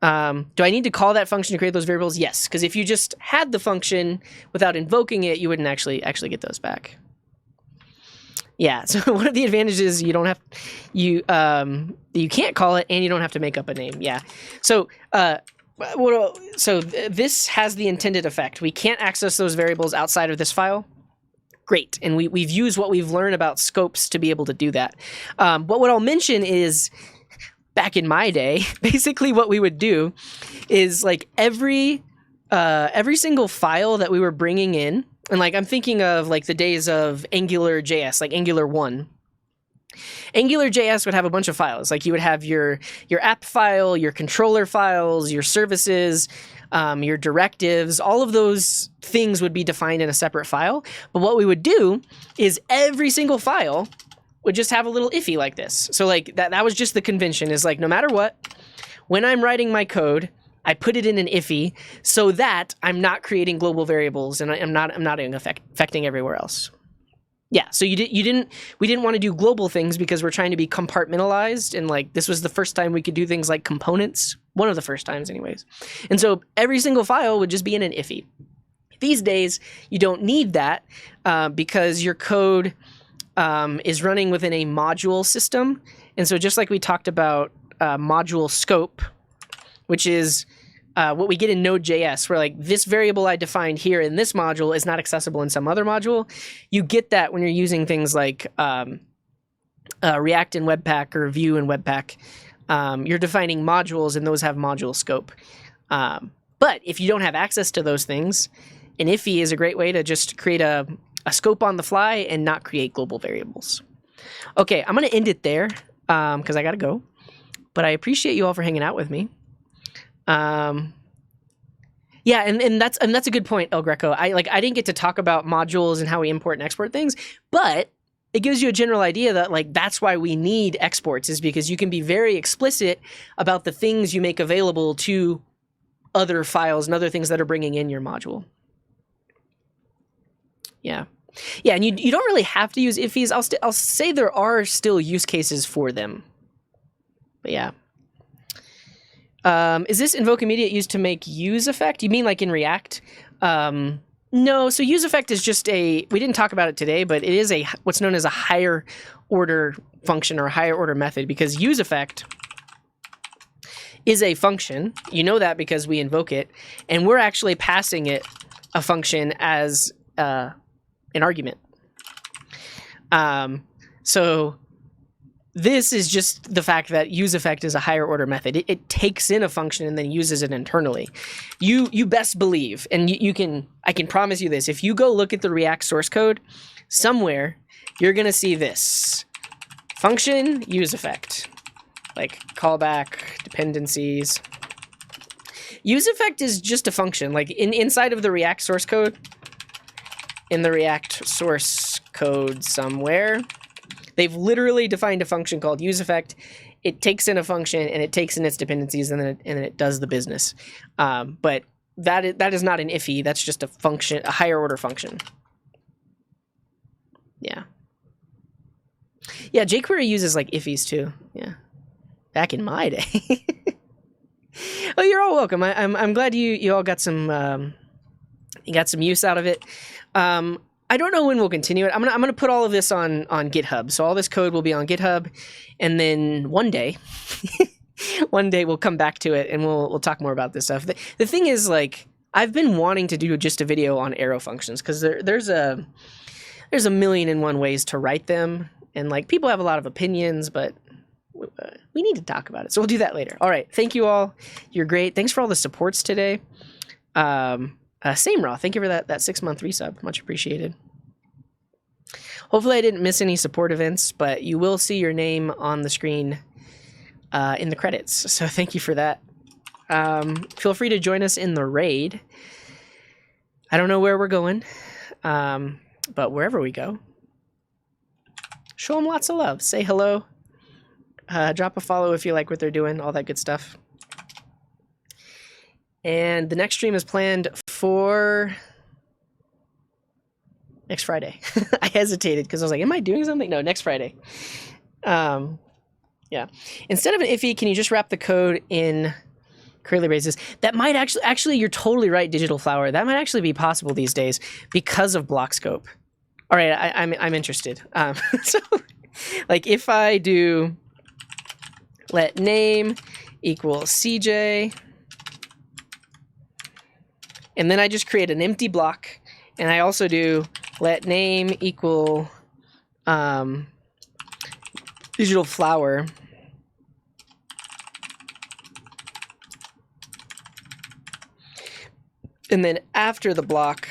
Do I need to call that function to create those variables? Yes, because if you just had the function without invoking it, you wouldn't actually get those back. Yeah, so one of the advantages is you can't call it, and you don't have to make up a name. Yeah, so this has the intended effect. We can't access those variables outside of this file. Great, and we've used what we've learned about scopes to be able to do that. But what I'll mention is, back in my day, basically what we would do is like every single file that we were bringing in And like I'm thinking of like the days of Angular JS, like Angular 1. Angular JS would have a bunch of files. Like you would have your app file, your controller files, your services, your directives. All of those things would be defined in a separate file. But what we would do is every single file would just have a little iffy like this. So like that was just the convention, is like no matter what, when I'm writing my code, I put it in an iffy so that I'm not creating global variables and I'm not affecting everywhere else. Yeah, so we didn't want to do global things because we're trying to be compartmentalized, and like this was the first time we could do things like components, one of the first times anyways. And so every single file would just be in an iffy. These days, you don't need that because your code is running within a module system. And so just like we talked about module scope, which is what we get in node.js, where like this variable I defined here in this module is not accessible in some other module. You get that when you're using things like React and Webpack or Vue and Webpack. You're defining modules and those have module scope. But if you don't have access to those things, an iffy is a great way to just create a scope on the fly and not create global variables. Okay, I'm going to end it there because I got to go. But I appreciate you all for hanging out with me. Yeah, and that's a good point, El Greco. I didn't get to talk about modules and how we import and export things, but it gives you a general idea that like that's why we need exports, is because you can be very explicit about the things you make available to other files and other things that are bringing in your module. Yeah. Yeah, and you don't really have to use iffys. I'll say there are still use cases for them. But yeah. Is this invoke immediate used to make use effect? You mean like in React? No, so use effect is just we didn't talk about it today, but it is what's known as a higher order function or a higher order method, because use effect is a function. You know that because we invoke it, and we're actually passing it a function as an argument. So this is just the fact that use effect is a higher order method. It takes in a function and then uses it internally. You best believe, and I can promise you this, if you go look at the React source code, somewhere you're gonna see this. Function, use effect. Like callback, dependencies. Use effect is just a function. Like inside of the React source code, in the React source code somewhere, they've literally defined a function called use effect. It takes in a function and it takes in its dependencies and then it does the business. But that is not an iffy. That's just a function, a higher order function. Yeah. Yeah, jQuery uses like iffys too. Yeah. Back in my day. Oh, you're all welcome. I'm glad you all got some use out of it. I don't know when we'll continue it. I'm gonna put all of this on GitHub. So all this code will be on GitHub, and then one day we'll come back to it and we'll talk more about this stuff. The thing is, like, I've been wanting to do just a video on arrow functions because there's a million and one ways to write them, and like people have a lot of opinions, but we need to talk about it. So we'll do that later. All right, thank you all. You're great. Thanks for all the supports today. Same Raw, thank you for that 6-month resub. Much appreciated. Hopefully I didn't miss any support events, but you will see your name on the screen in the credits. So thank you for that. Feel free to join us in the raid. I don't know where we're going, but wherever we go, show them lots of love. Say hello. Drop a follow if you like what they're doing, all that good stuff. And the next stream is planned for next Friday. I hesitated because I was like, am I doing something? No, next Friday. Yeah. Instead of an iffy, can you just wrap the code in curly braces? That might actually, you're totally right, Digital Flower. That might actually be possible these days because of block scope. All right, I'm interested. So, like, if I do let name equal CJ, and then I just create an empty block, and I also do let name equal Digital Flower. And then after the block,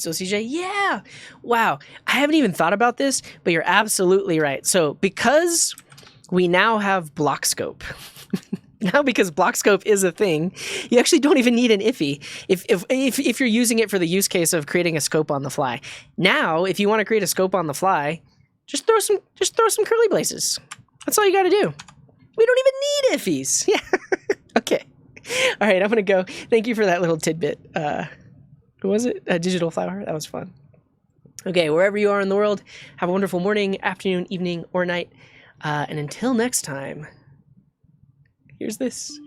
So CJ, yeah. Wow. I haven't even thought about this, but you're absolutely right. So because we now have block scope, now because block scope is a thing, you actually don't even need an Iffy if you're using it for the use case of creating a scope on the fly. Now, if you want to create a scope on the fly, just throw some curly braces. That's all you got to do. We don't even need Iffys. Yeah. Okay. All right, I'm going to go. Thank you for that little tidbit. What was it? A digital flower? That was fun. Okay, wherever you are in the world, have a wonderful morning, afternoon, evening, or night. And until next time, here's this.